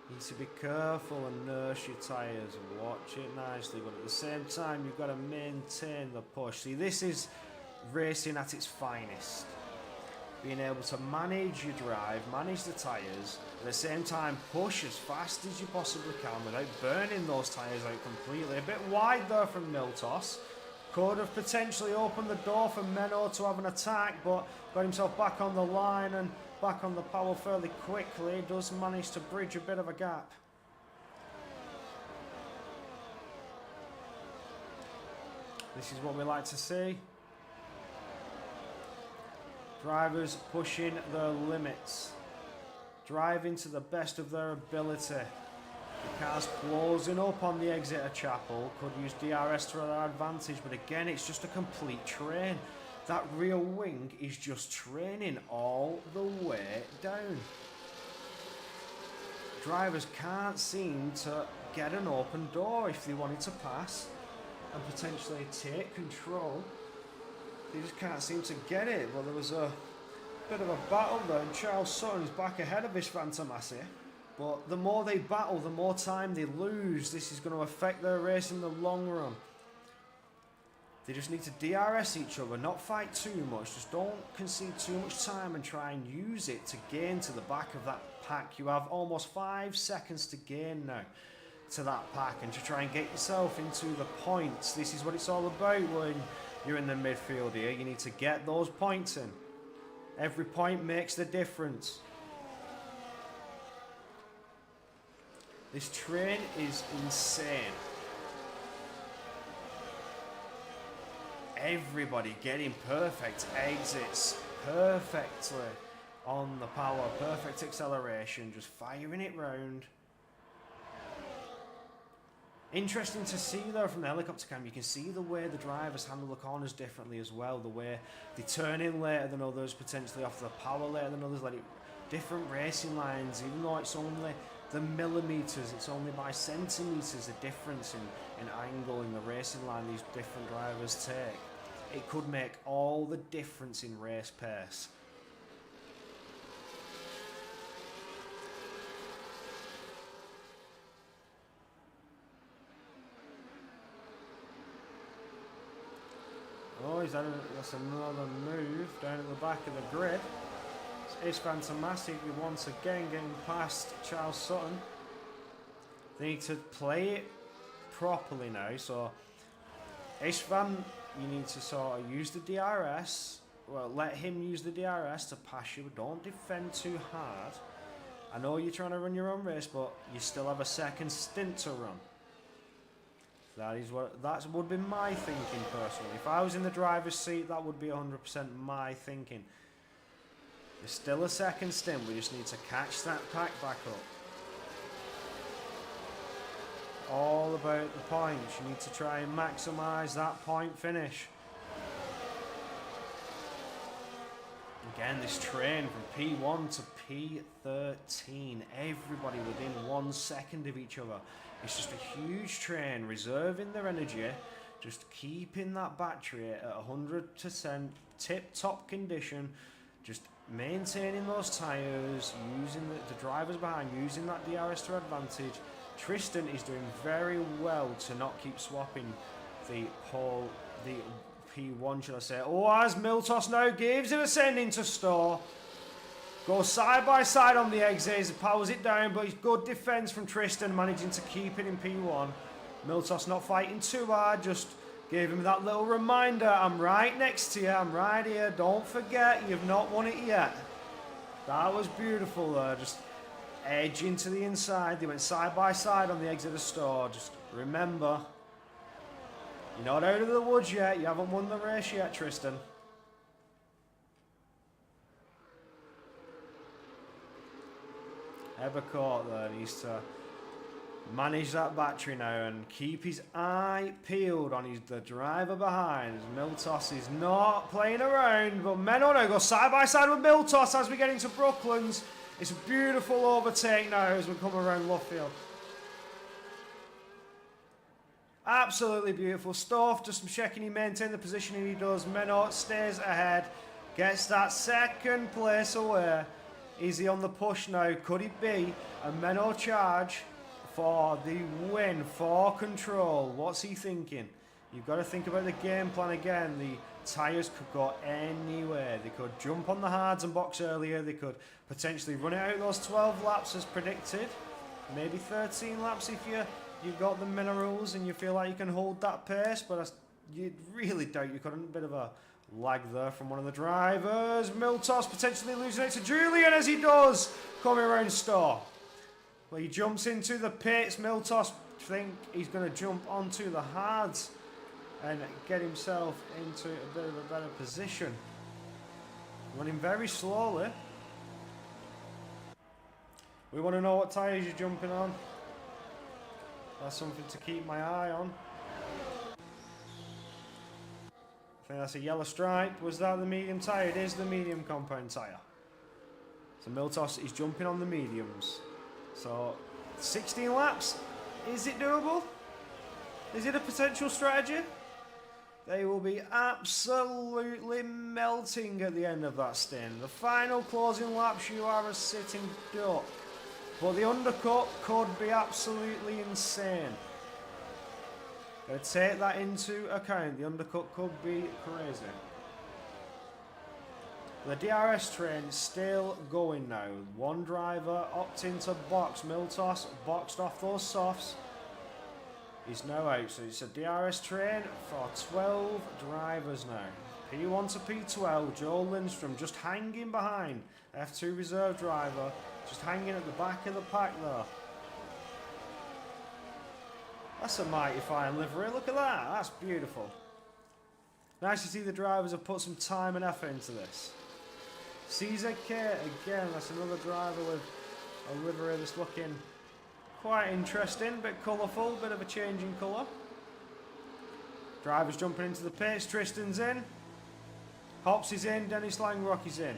You need to be careful and nurse your tyres and watch it nicely, but at the same time you've got to maintain the push. See, this is racing at its finest. Being able to manage your drive, manage the tyres, at the same time push as fast as you possibly can without burning those tyres out completely. A bit wide there from Miltos. Could have potentially opened the door for Menno to have an attack, but got himself back on the line and back on the power fairly quickly. Does manage to bridge a bit of a gap. This is what we like to see. Drivers pushing their limits. Driving to the best of their ability. The car's closing up on the exit of Chapel. Could use DRS to their advantage, but again, it's just a complete train. That rear wing is just training all the way down. Drivers can't seem to get an open door if they wanted to pass and potentially take control. They just can't seem to get it. Well, there was a bit of a battle there, and Charles Sutton's back ahead of Istvan Massey. But the more they battle, the more time they lose. This is going to affect their race in the long run. They just need to DRS each other, not fight too much. Just don't concede too much time and try and use it to gain to the back of that pack. You have almost 5 seconds to gain now to that pack and to try and get yourself into the points. This is what it's all about when you're in the midfield here. You need to get those points in. Every point makes the difference. This train is insane. Everybody getting perfect exits, perfectly on the power, perfect acceleration, just firing it round. Interesting to see though from the helicopter cam, you can see the way the drivers handle the corners differently as well, the way they turn in later than others, potentially off the power later than others, different racing lines, even though it's only the millimetres, it's only by centimetres the difference in angle in the racing line these different drivers take. It could make all the difference in race pace. Oh, that's another move down at the back of the grid. It's fantastic once again getting past Charles Sutton. They need to play it properly now. So, Istvan, you need to sort of use the DRS. Well, let him use the DRS to pass you. Don't defend too hard. I know you're trying to run your own race, but you still have a second stint to run. That would be my thinking personally. If I was in the driver's seat, that would be 100% my thinking. There's still a second stint. We just need to catch that pack back up. All about the points. You need to try and maximise that point finish. Again, this train from P1 to P13. Everybody within 1 second of each other. It's just a huge train, reserving their energy, just keeping that battery at 100% tip-top condition, just maintaining those tyres, using the drivers behind, using that DRS to advantage. Tristan is doing very well to not keep swapping the P1, should I say. Oh, as Miltos now gives it a send into store. Goes side by side on the exits, powers it down, but it's good defence from Tristan, managing to keep it in P1. Miltos not fighting too hard, just gave him that little reminder, I'm right next to you, I'm right here, don't forget, you've not won it yet. That was beautiful there, just edge into the inside. They went side by side on the exit of the store. Just remember, you're not out of the woods yet, you haven't won the race yet, Tristan. Evercourt there needs to manage that battery now and keep his eye peeled on the driver behind. Miltos is not playing around, but Menno now goes side by side with Miltos as we get into Brooklands. It's a beautiful overtake now as we come around Luffield. Absolutely beautiful. Stoff just checking he maintained the position, and he does. Menno stays ahead, gets that second place away. Is he on the push now? Could it be a Menno charge for the win, for control? What's he thinking? You've got to think about the game plan again. The tyres could go anywhere. They could jump on the hards and box earlier. They could potentially run it out those 12 laps as predicted. Maybe 13 laps if you've got the minerals and you feel like you can hold that pace. But you really doubt you couldn't. A bit of a lag there from one of the drivers. Miltos potentially losing it to Julian as he does. Coming around Store. Well, he jumps into the pits. Miltos think he's going to jump onto the hards and get himself into a bit of a better position. Running very slowly. We want to know what tyres you're jumping on. That's something to keep my eye on. I think that's a yellow stripe. Was that the medium tyre? It is the medium compound tyre. So Miltos is jumping on the mediums. So 16 laps. Is it doable? Is it a potential strategy? They will be absolutely melting at the end of that stint. The final closing laps, you are a sitting duck. But the undercut could be absolutely insane. Gotta take that into account. The undercut could be crazy. The DRS train is still going now. One driver opting to box. Miltos boxed off those softs. He's now out. So it's a DRS train for 12 drivers now. P1 to P12, Joel Lindstrom just hanging behind. F2 reserve driver, just hanging at the back of the pack there. That's a mighty fine livery, look at that, that's beautiful. Nice to see the drivers have put some time and effort into this. CZK, again, that's another driver with a livery that's looking quite interesting, bit colourful, bit of a change in colour. Drivers jumping into the pits, Tristan's in. Hops is in, Dennis Langrock is in.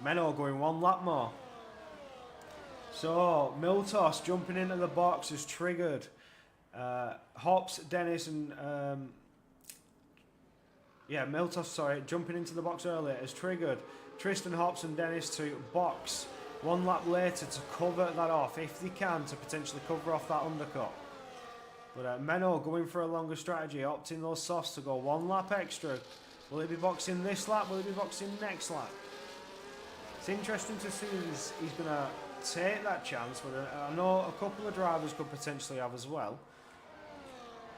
Menno going one lap more. So, Miltos jumping into the box has triggered. Hops, Dennis and... Miltos, sorry, jumping into the box earlier has triggered Tristan, Hops and Dennis to box one lap later to cover that off, if they can, to potentially cover off that undercut. But Menno going for a longer strategy, opting those softs to go one lap extra. Will he be boxing this lap? Will he be boxing next lap? It's interesting to see he's going to take that chance, but I know a couple of drivers could potentially have as well.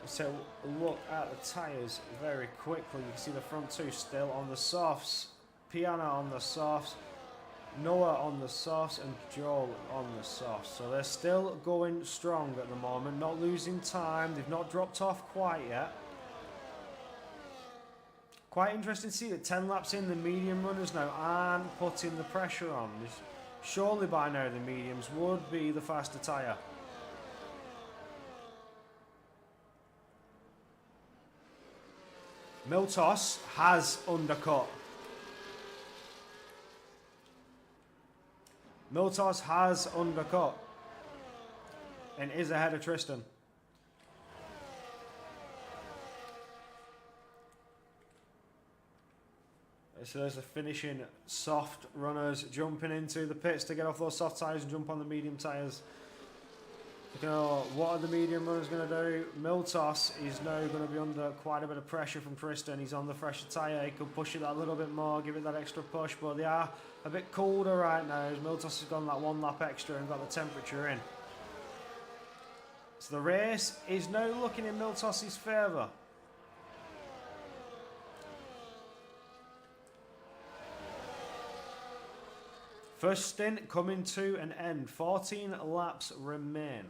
So look at the tyres very quickly. You can see the front two still on the softs. Piana on the softs. Noah on the softs and Joel on the softs. So they're still going strong at the moment, not losing time. They've not dropped off quite yet. Quite interesting to see that 10 laps in, the medium runners now aren't putting the pressure on. Surely by now the mediums would be the faster tyre. Miltos has undercut. Miltos has undercut and is ahead of Tristan. So there's the finishing soft runners jumping into the pits to get off those soft tyres and jump on the medium tyres. You know, what are the medium runners going to do? Miltos is now going to be under quite a bit of pressure from Tristan. He's on the fresher tyre. He could push it that little bit more, give it that extra push, but they are a bit colder right now as Miltos has gone that one lap extra and got the temperature in. So the race is now looking in Miltos' favour. First stint coming to an end. 14 laps remain.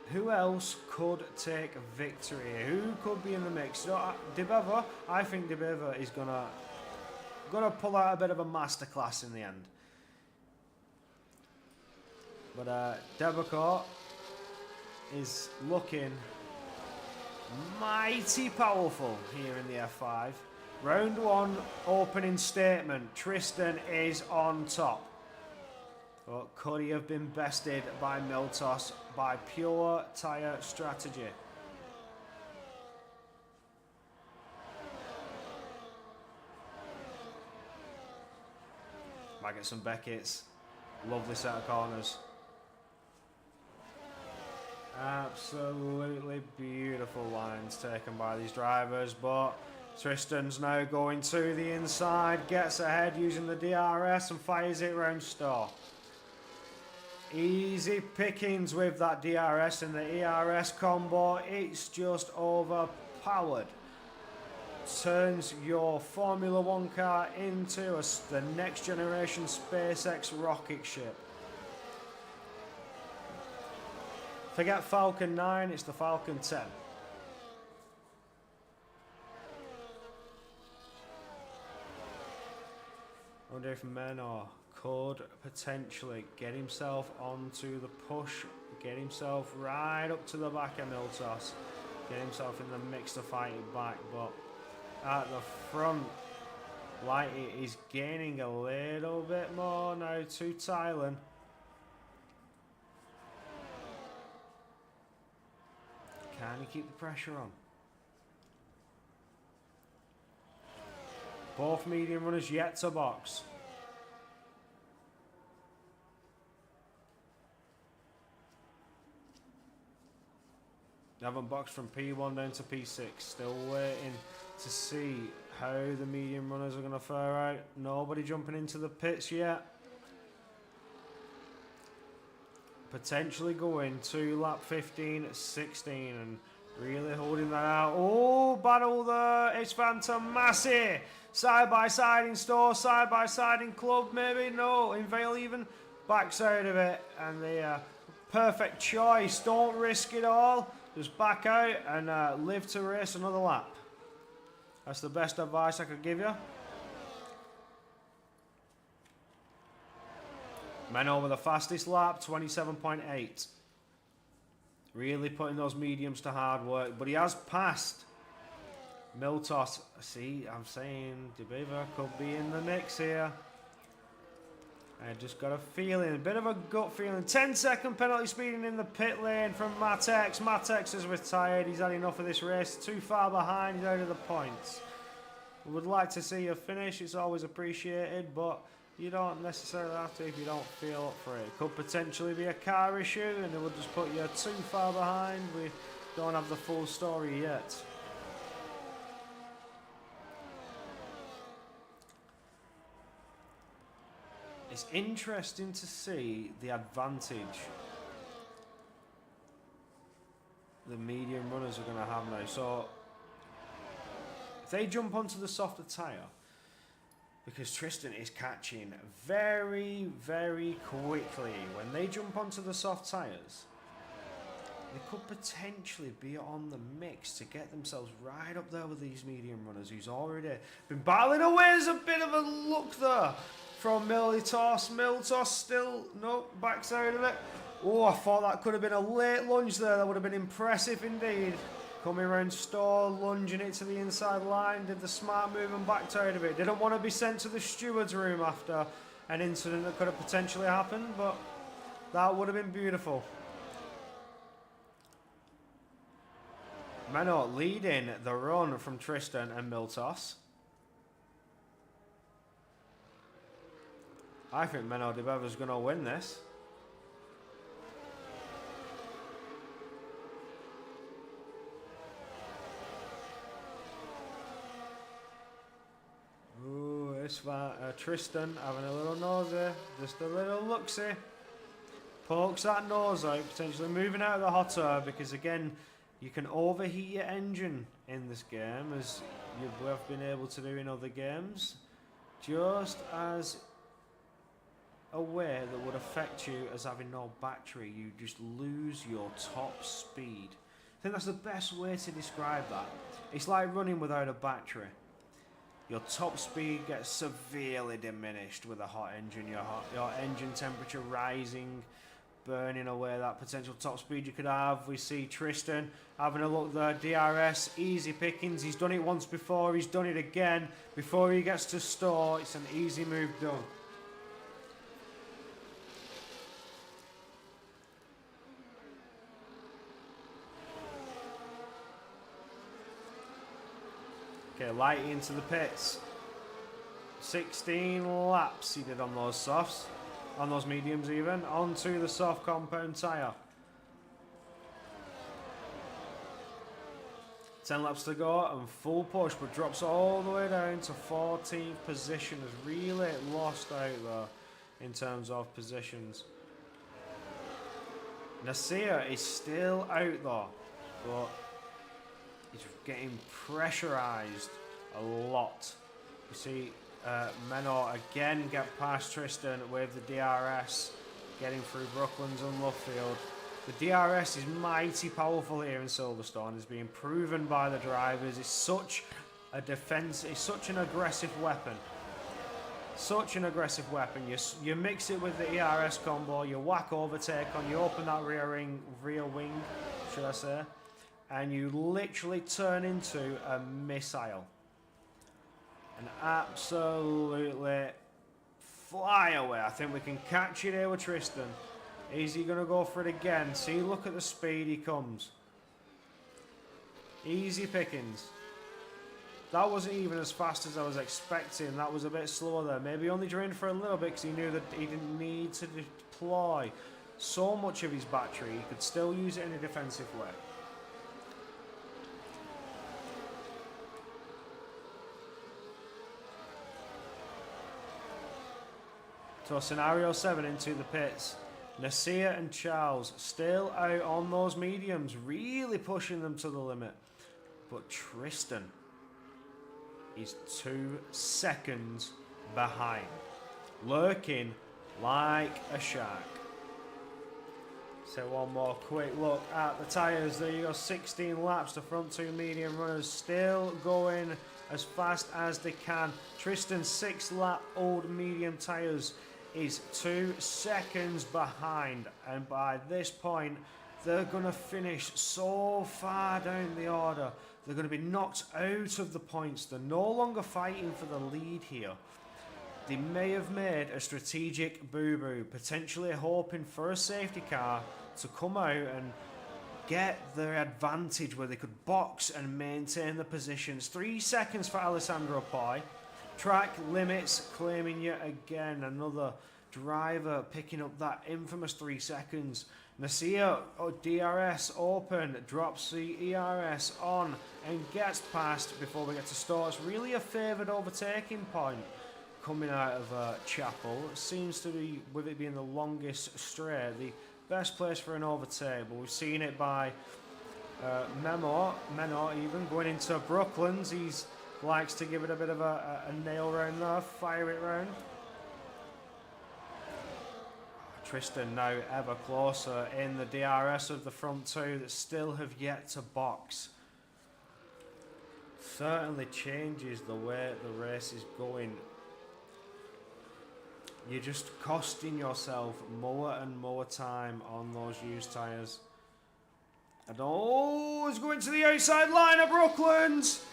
Who else could take victory here? Who could be in the mix? So, Debeva, I think Debeva is gonna pull out a bit of a masterclass in the end. But Debacourt is looking mighty powerful here in the F5. Round one, opening statement. Tristan is on top. But could he have been bested by Miltos by pure tyre strategy? Might get some Beckett's. Lovely set of corners. Absolutely beautiful lines taken by these drivers, but Tristan's now going to the inside, gets ahead using the DRS and fires it round Store. Easy pickings with that DRS and the ERS combo. It's just overpowered. Turns your Formula One car into the next generation SpaceX rocket ship. Forget Falcon 9, it's the Falcon 10. I wonder if Menor could potentially get himself onto the push, get himself right up to the back of Miltos, get himself in the mix to fight it back, but at the front, Lighty is gaining a little bit more now to Thailand. Can he keep the pressure on? Both medium runners yet to box. They haven't boxed from P1 down to P6. Still waiting to see how the medium runners are going to fare out. Nobody jumping into the pits yet. Potentially going to lap 15, 16 and Really holding that out. Oh, battle there. It's Phantom Massey. Side by side in store, side by side in club, maybe. No, in Vale even. Backside of it. And the perfect choice. Don't risk it all. Just back out and live to race another lap. That's the best advice I could give you. Menno with the fastest lap, 27.8. Really putting those mediums to hard work. But he has passed Miltos. See, I'm saying DeBeaver could be in the mix here. I just got a feeling, a bit of a gut feeling. 10-second penalty speeding in the pit lane from Matex. Matex is retired. He's had enough of this race. Too far behind. He's out of the points. We would like to see you finish. It's always appreciated, but you don't necessarily have to if you don't feel up for it. It could potentially be a car issue, and it would just put you too far behind. We don't have the full story yet. It's interesting to see the advantage the medium runners are going to have now. So if they jump onto the softer tyre, because Tristan is catching very, very quickly. When they jump onto the soft tyres, they could potentially be on the mix to get themselves right up there with these medium runners who's already been battling away. There's a bit of a look there from Miltos. Miltos still, no, backside of it. Oh, I thought that could have been a late lunge there. That would have been impressive indeed. Coming around store, lunging it to the inside line, did the smart move and backed out of it. Didn't want to be sent to the steward's room after an incident that could have potentially happened, but that would have been beautiful. Menno leading the run from Tristan and Miltos. I think Menno de Bever's going to win this. Ooh, it's Tristan having a little nosy, just a little look-see. Pokes that nose out, potentially moving out of the hot air, because again, you can overheat your engine in this game, as you have been able to do in other games, just as a way that would affect you as having no battery. You just lose your top speed. I think that's the best way to describe that. It's like running without a battery. Your top speed gets severely diminished with a hot engine. Your engine temperature rising, burning away that potential top speed you could have. We see Tristan having a look there. DRS, easy pickings. He's done it once before. He's done it again. Before he gets to store, it's an easy move done. Okay, Lighty into the pits. 16 laps he did on those softs, on those mediums even, onto the soft compound tyre. 10 laps to go and full push, but drops all the way down to 14th position. Has really lost out there in terms of positions. Nasir is still out there, but he's getting pressurised a lot. You see Menno again get past Tristan with the DRS, getting through Brooklands and Luffield. The DRS is mighty powerful here in Silverstone. It's being proven by the drivers. It's such a defense. It's such an aggressive weapon. Such an aggressive weapon. You mix it with the ERS combo. You whack overtake on. You open that rear wing, should I say? And you literally turn into a missile. And absolutely fly away. I think we can catch it here with Tristan. Is he going to go for it again? See, look at the speed he comes. Easy pickings. That wasn't even as fast as I was expecting. That was a bit slower there. Maybe only drained for a little bit because he knew that he didn't need to deploy so much of his battery. He could still use it in a defensive way. So scenario 7 into the pits. Nasir and Charles still out on those mediums, really pushing them to the limit. But Tristan is 2 seconds behind, lurking like a shark. So one more quick look at the tyres. There you go, 16 laps. The front 2 medium runners still going as fast as they can. Tristan's 6-lap old medium tyres is 2 seconds behind. And by this point, they're going to finish so far down the order. They're going to be knocked out of the points. They're no longer fighting for the lead here. They may have made a strategic boo-boo, potentially hoping for a safety car to come out and get their advantage where they could box and maintain the positions. 3 seconds for Alessandro Poi. Track limits claiming yet again. Another driver picking up that infamous 3 seconds. Nasir, DRS open, drops the ERS on and gets past before we get to start. It's really a favoured overtaking point coming out of Chapel. It seems to be, with it being the longest straight, the best place for an overtake. But we've seen it by Menor even going into Brooklands. He likes to give it a bit of a nail round there, fire it round. Tristan now ever closer in the DRS of the front 2 that still have yet to box. Certainly changes the way the race is going. You're just costing yourself more and more time on those used tyres. And it's going to the outside line of Brooklands.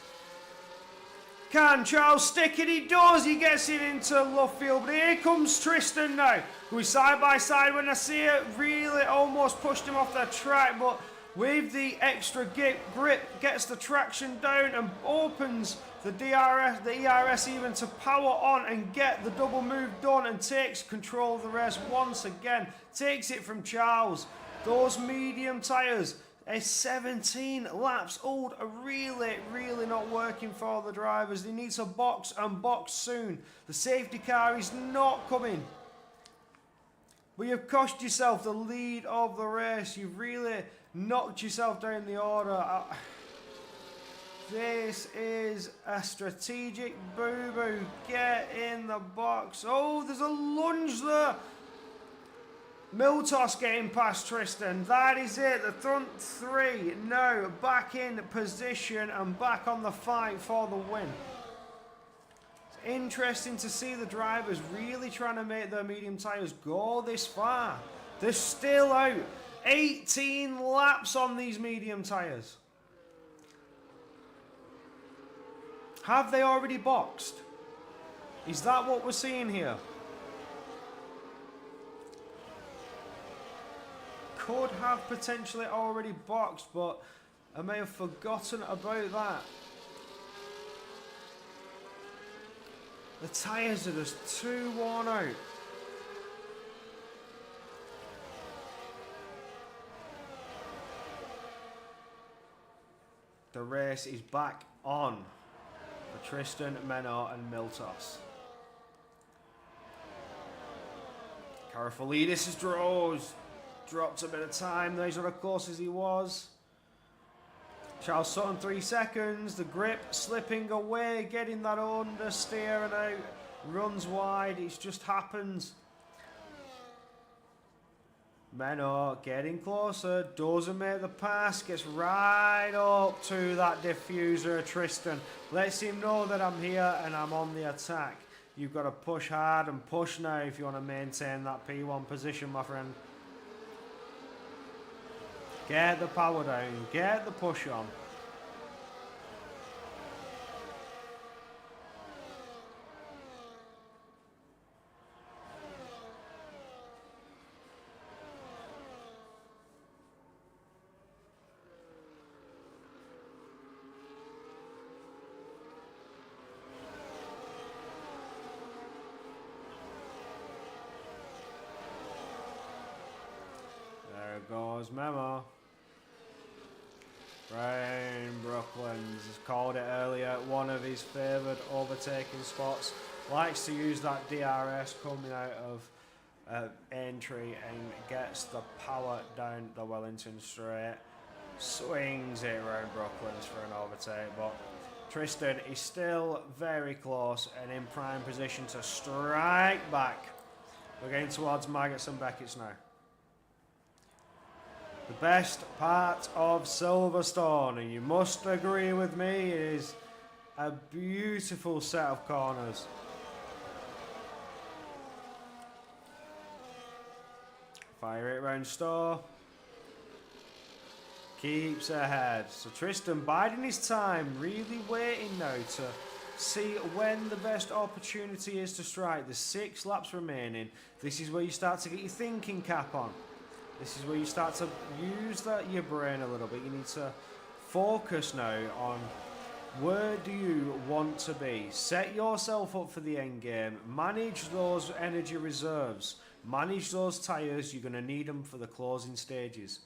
Can Charles stick it? He does. He gets it into left field. But here comes Tristan now, who is side by side with Nasir. Really almost pushed him off the track, but with the extra grip, gets the traction down and opens the ERS even to power on and get the double move done and takes control of the race once again. Takes it from Charles. Those medium tyres, 17 laps old, are really not working for the drivers. They need to box and box soon. The safety car is not coming. But you've cost yourself the lead of the race. You've really knocked yourself down the order. This is a strategic boo-boo. Get in the box. Oh, there's a lunge there. Miltos getting past Tristan. That is it. The front 3 now back in position and back on the fight for the win. It's interesting to see the drivers really trying to make their medium tyres go this far. They're still out. 18 laps on these medium tyres. Have they already boxed? Is that what we're seeing here? Could have potentially already boxed, but I may have forgotten about that. The tyres are just too worn out. The race is back on for Tristan, Menor and Miltos. Karafalidis is dropped a bit of time. He's not as close as he was. Charles Sutton 3 seconds. The grip slipping away, getting that understeer and out. Runs wide. It just happens. Menor getting closer. Doesn't make the pass. Gets right up to that diffuser. Tristan lets him know that I'm here and I'm on the attack. You've got to push hard and push now if you want to maintain that P1 position, my friend. Get the power down, get the push on. There goes Memo. Brian Brooklands has called it earlier, one of his favoured overtaking spots. Likes to use that DRS coming out of entry and gets the power down the Wellington straight. Swings it around Brooklands for an overtake, but Tristan is still very close and in prime position to strike back. We're getting towards Maggots and Beckett's now. The best part of Silverstone, and you must agree with me, is a beautiful set of corners. Fire it round Stowe. Keeps ahead. So Tristan biding his time, really waiting now to see when the best opportunity is to strike. There's 6 laps remaining. This is where you start to get your thinking cap on. This is where you start to use your brain a little bit. You need to focus now on where do you want to be. Set yourself up for the end game. Manage those energy reserves. Manage those tyres. You're going to need them for the closing stages.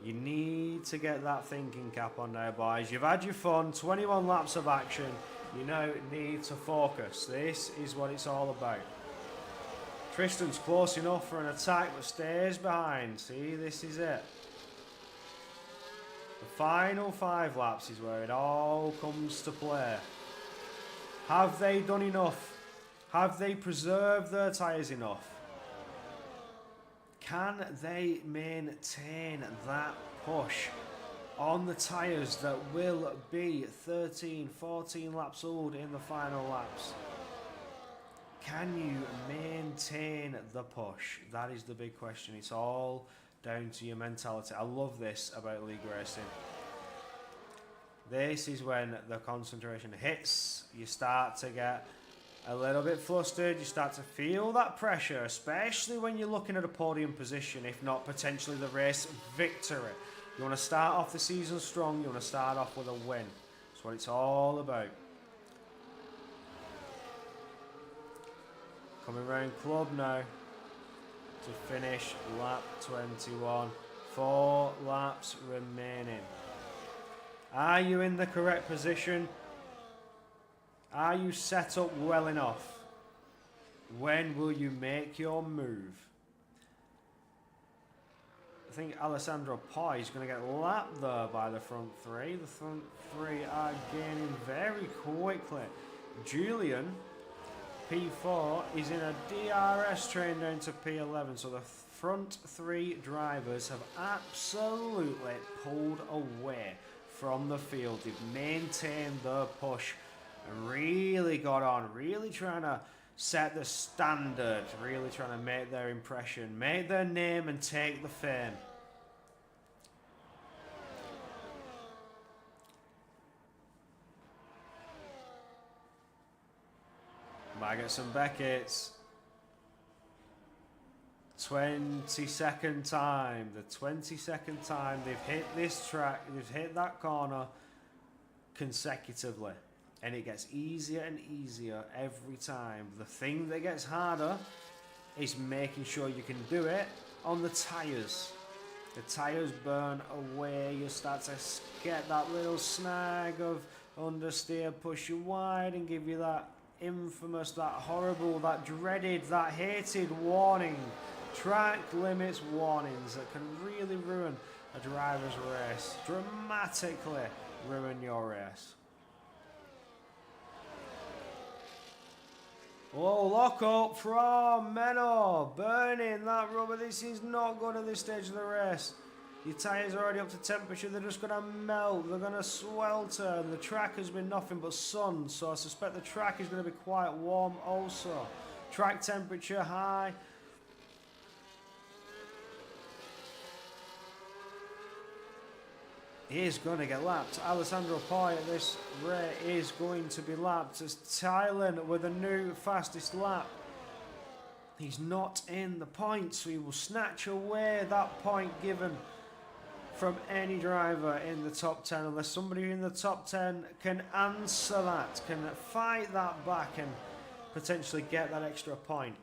You need to get that thinking cap on now, boys. You've had your fun, 21 laps of action. You now need to focus. This is what it's all about. Tristan's close enough for an attack, but stays behind. See, this is it. The final 5 laps is where it all comes to play. Have they done enough? Have they preserved their tyres enough? Can they maintain that push on the tyres that will be 13, 14 laps old in the final laps? Can you maintain the push? That is the big question. It's all down to your mentality. I love this about league racing. This is when the concentration hits. You start to get a little bit flustered, you start to feel that pressure, especially when you're looking at a podium position, if not potentially the race victory. You want to start off the season strong, you want to start off with a win. That's what it's all about. Coming round club now to finish lap 21. 4 laps remaining. Are you in the correct position? Are you set up well enough? When will you make your move? I think Alessandro Poi is going to get lapped there by the front 3. The front 3 are gaining very quickly. Julian, P4, is in a DRS train down to P11. So the front 3 drivers have absolutely pulled away from the field. They've maintained their push and really got on, really trying to set the standard, really trying to make their impression, make their name and take the fame. Maggots and Beckett's 22nd time, the 22nd time they've hit this track, they've hit that corner consecutively. And it gets easier and easier every time. The thing that gets harder is making sure you can do it on the tyres. The tyres burn away. You start to get that little snag of understeer, push you wide and give you that infamous, that horrible, that dreaded, that hated warning. Track limits warnings that can really ruin a driver's race. Dramatically ruin your race. Oh, lock up from Menor. Burning that rubber. This is not good at this stage of the race. Your tyres are already up to temperature. They're just going to melt. They're going to swelter. The track has been nothing but sun. So I suspect the track is going to be quite warm also. Track temperature high. He is going to get lapped. Alessandro Poi at this rate is going to be lapped as Thailand with a new fastest lap. He's not in the point, so he will snatch away that point given from any driver in the top 10, unless somebody in the top 10 can answer that, can fight that back and potentially get that extra point.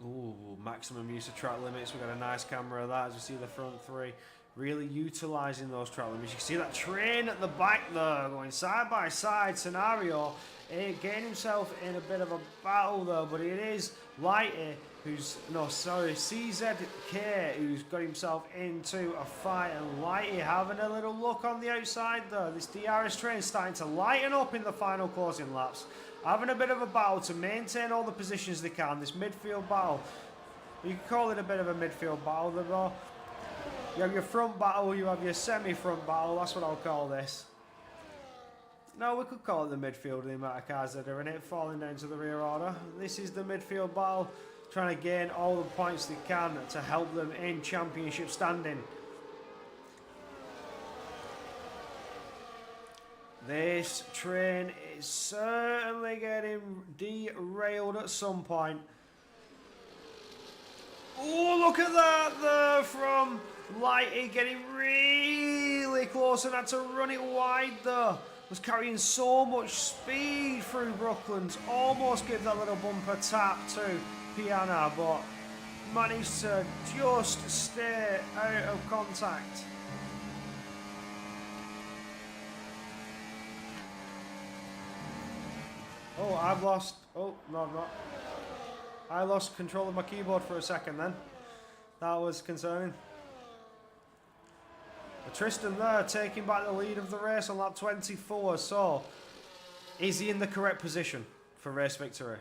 Ooh, maximum use of track limits. We've got a nice camera of that as we see the front 3 really utilising those track limits. You can see that train at the back there, going side by side scenario, getting himself in a bit of a battle there, but it is Lighty CZK who's got himself into a fight, and Lighty having a little look on the outside there. This DRS train is starting to lighten up in the final closing laps, having a bit of a battle to maintain all the positions they can. This midfield battle, you can call it a bit of a midfield battle there. You have your front battle, you have your semi-front battle, that's what I'll call this. No, we could call it the midfield, the amount of cars that are in it, falling down to the rear order. This is the midfield battle, trying to gain all the points they can to help them in championship standing. This train is certainly getting derailed at some point. Oh, look at that there from Lighty, getting really close and had to run it wide there. Was carrying so much speed through Brooklands, almost give that little bumper tap to Piana, but managed to just stay out of contact. Oh, I've lost, oh, no I'm not. I lost control of my keyboard for a second then. That was concerning. But Tristan there taking back the lead of the race on lap 24. So, is he in the correct position for race victory?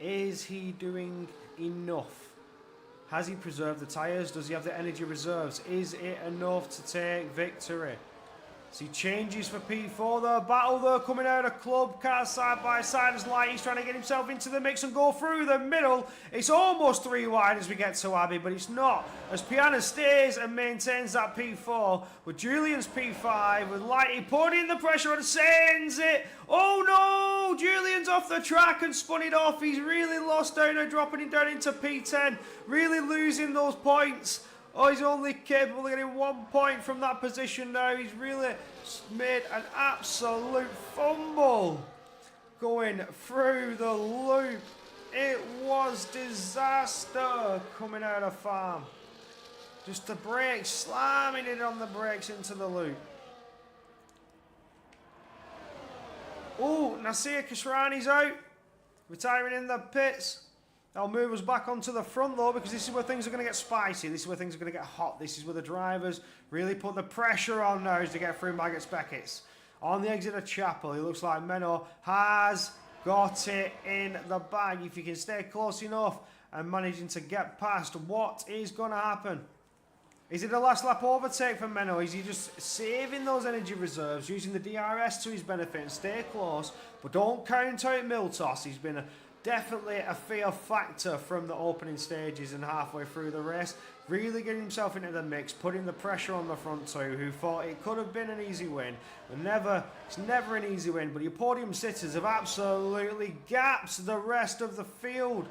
Is he doing enough? Has he preserved the tyres? Does he have the energy reserves? Is it enough to take victory? See changes for P4 there. Battle there coming out of club car side by side as Lighty's trying to get himself into the mix and go through the middle. It's almost 3 wide as we get to Abbey, but it's not. As Piana stays and maintains that P4 with Julian's P5, with Lighty putting the pressure on, sends it. Oh no! Julian's off the track and spun it off. He's really lost out now, dropping it down into P10. Really losing those points. Oh, he's only capable of getting 1 point from that position now. He's really made an absolute fumble going through the loop. It was disaster coming out of farm. Just the brakes, slamming it on the brakes into the loop. Oh, Nasir Khosrani's out, retiring in the pits. That'll move us back onto the front though, because this is where things are going to get spicy. This is where things are going to get hot. This is where the drivers really put the pressure on now to get through Maggotts Beckett's. On the exit of Chapel, it looks like Menno has got it in the bag. If you can stay close enough and managing to get past, what is going to happen? Is it a last lap overtake for Menno? Is he just saving those energy reserves, using the DRS to his benefit and stay close, but don't count out Miltos? He's been definitely a fear factor from the opening stages and halfway through the race. Really getting himself into the mix, putting the pressure on the front two, who thought it could have been an easy win. But it's never an easy win, but your podium sitters have absolutely gapped the rest of the field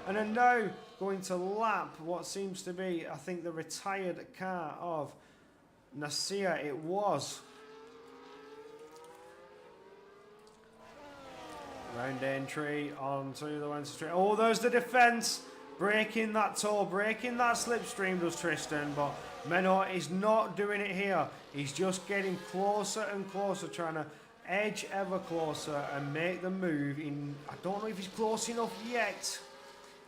and are now going to lap what seems to be, I think, the retired car of Nasir. It was. Round entry onto the Wednesday Street. Oh, there's the defence. Breaking that toe, breaking that slipstream does Tristan, but Menno is not doing it here. He's just getting closer and closer, trying to edge ever closer and make the move in. I don't know if he's close enough yet.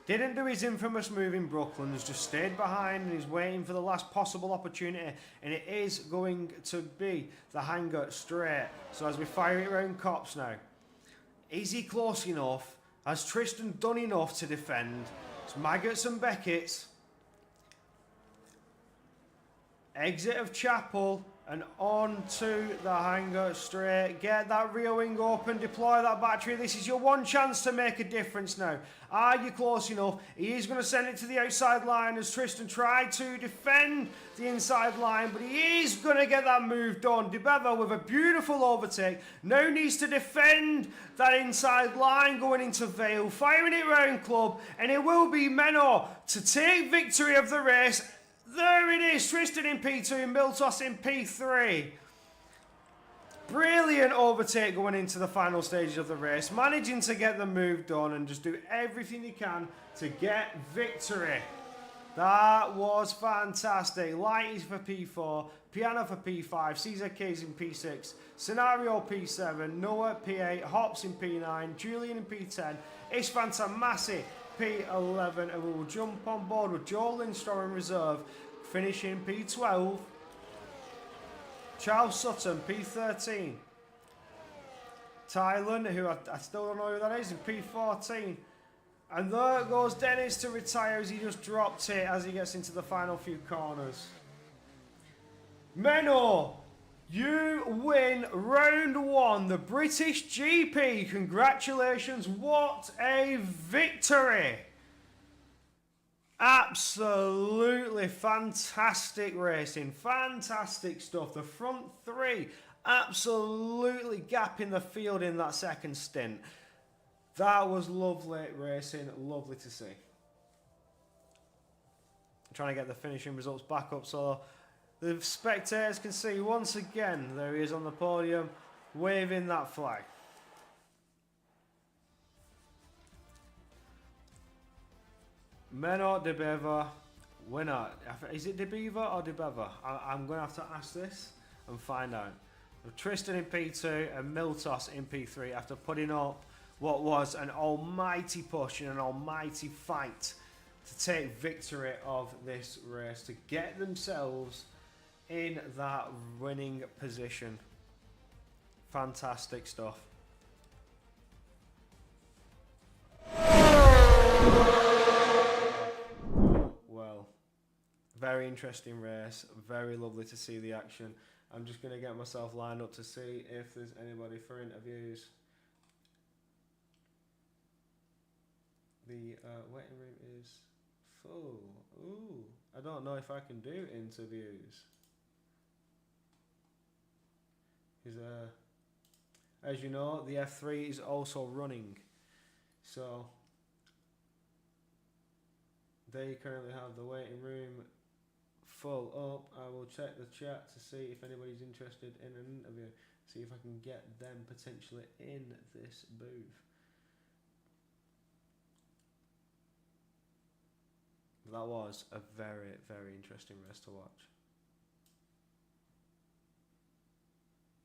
Didn't do his infamous move in Brooklands, just stayed behind and is waiting for the last possible opportunity, and it is going to be the hanger straight. So as we fire it around Cops now. Is he close enough? Has Tristan done enough to defend? It's Maggotts and Beckett's. Exit of Chapel and on to the hanger straight. Get that rear wing open, deploy that battery. This is your one chance to make a difference now. Are you close enough? He is going to send it to the outside line as Tristan tried to defend the inside line, but he is going to get that move done. DeBever with a beautiful overtake. Now needs to defend that inside line going into Vale, firing it round club, and it will be Menno to take victory of the race. There it is, Tristan in P2, Miltos in P3. Brilliant overtake going into the final stages of the race, managing to get the move done and just do everything he can to get victory. That was fantastic. Lighties for P4, Piano for P5, CZK's in P6, Scenario P7, Noah P8, Hops in P9, Julian in P10, Ishvan Massey P11, and we will jump on board with Joel Lindstrom in reserve, finishing P12. Charles Sutton P13. Tylen, who I still don't know who that is, in P14. And there goes Dennis to retire as he just dropped it as he gets into the final few corners. Menno, you win round 1, the British GP. Congratulations, what a victory. Absolutely fantastic racing, fantastic stuff. The front 3 absolutely gapping the field in that second stint. That was lovely racing, lovely to see. I'm trying to get the finishing results back up so the spectators can see once again. There he is on the podium, waving that flag. Menno de Bever, winner. Is it de Beaver or de Bever? I'm going to have to ask this and find out. Tristan in P2 and Miltos in P3 after putting up what was an almighty push and an almighty fight to take victory of this race, to get themselves in that winning position. Fantastic stuff. Well, very interesting race, very lovely to see the action. I'm just going to get myself lined up to see if there's anybody for interviews. The waiting room is full. Ooh, I don't know if I can do interviews. As you know, the F3 is also running. So, they currently have the waiting room full up. I will check the chat to see if anybody's interested in an interview. See if I can get them potentially in this booth. That was a very, very interesting race to watch.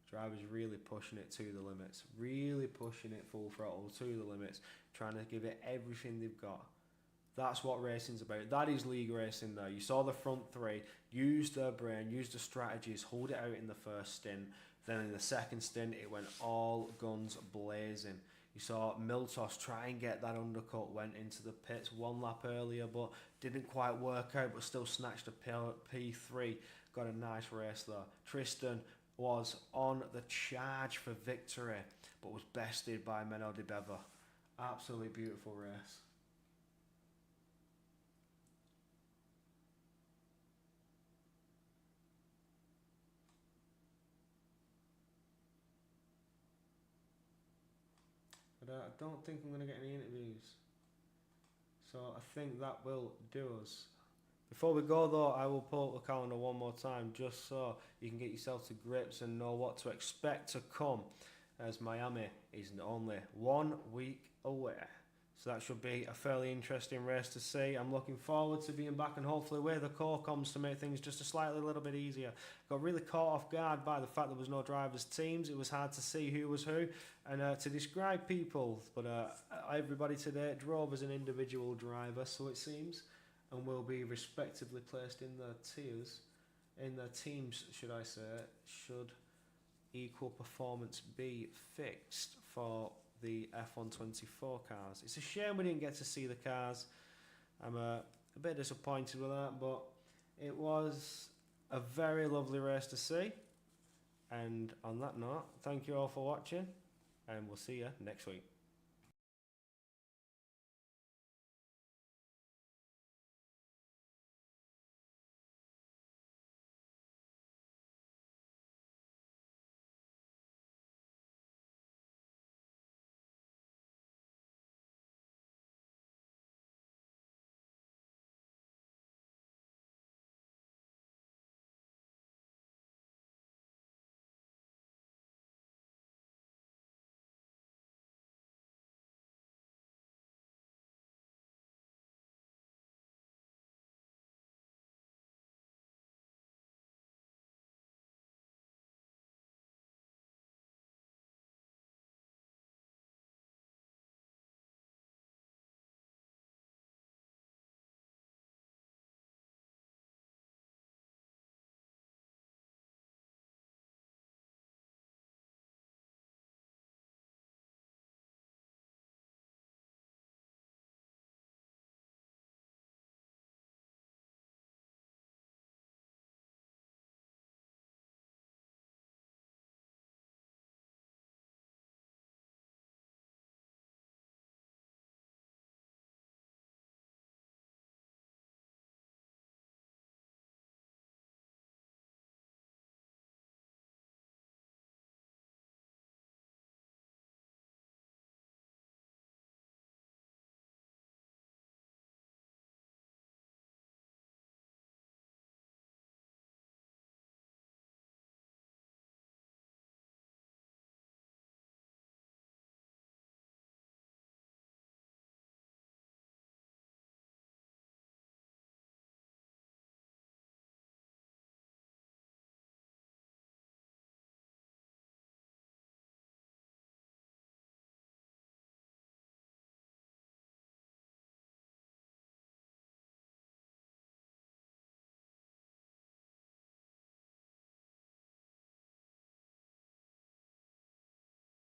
Drivers really pushing it to the limits, really pushing it full throttle to the limits, trying to give it everything they've got. That's what racing's about. That is league racing though. You saw the front 3, use their brain, use the strategies, hold it out in the first stint. Then in the second stint, it went all guns blazing. You saw Miltos try and get that undercut, went into the pits 1 lap earlier, but didn't quite work out, but still snatched a P3. Got a nice race there. Tristan was on the charge for victory, but was bested by Menno de Bever. Absolutely beautiful race. But I don't think I'm going to get any interviews. So I think that will do us. Before we go though, I will pull up the calendar one more time just so you can get yourself to grips and know what to expect to come, as Miami is only 1 week away. So that should be a fairly interesting race to see. I'm looking forward to being back and hopefully with the core comms to make things just a little bit easier. Got really caught off guard by the fact there was no drivers' teams. It was hard to see who was who and to describe people. But everybody today drove as an individual driver, so it seems, and will be respectively placed in their tiers, in their teams, should I say, should equal performance be fixed for the F124 cars. It's a shame we didn't get to see the cars. I'm a bit disappointed with that, but it was a very lovely race to see. And on that note, thank you all for watching, and we'll see you next week.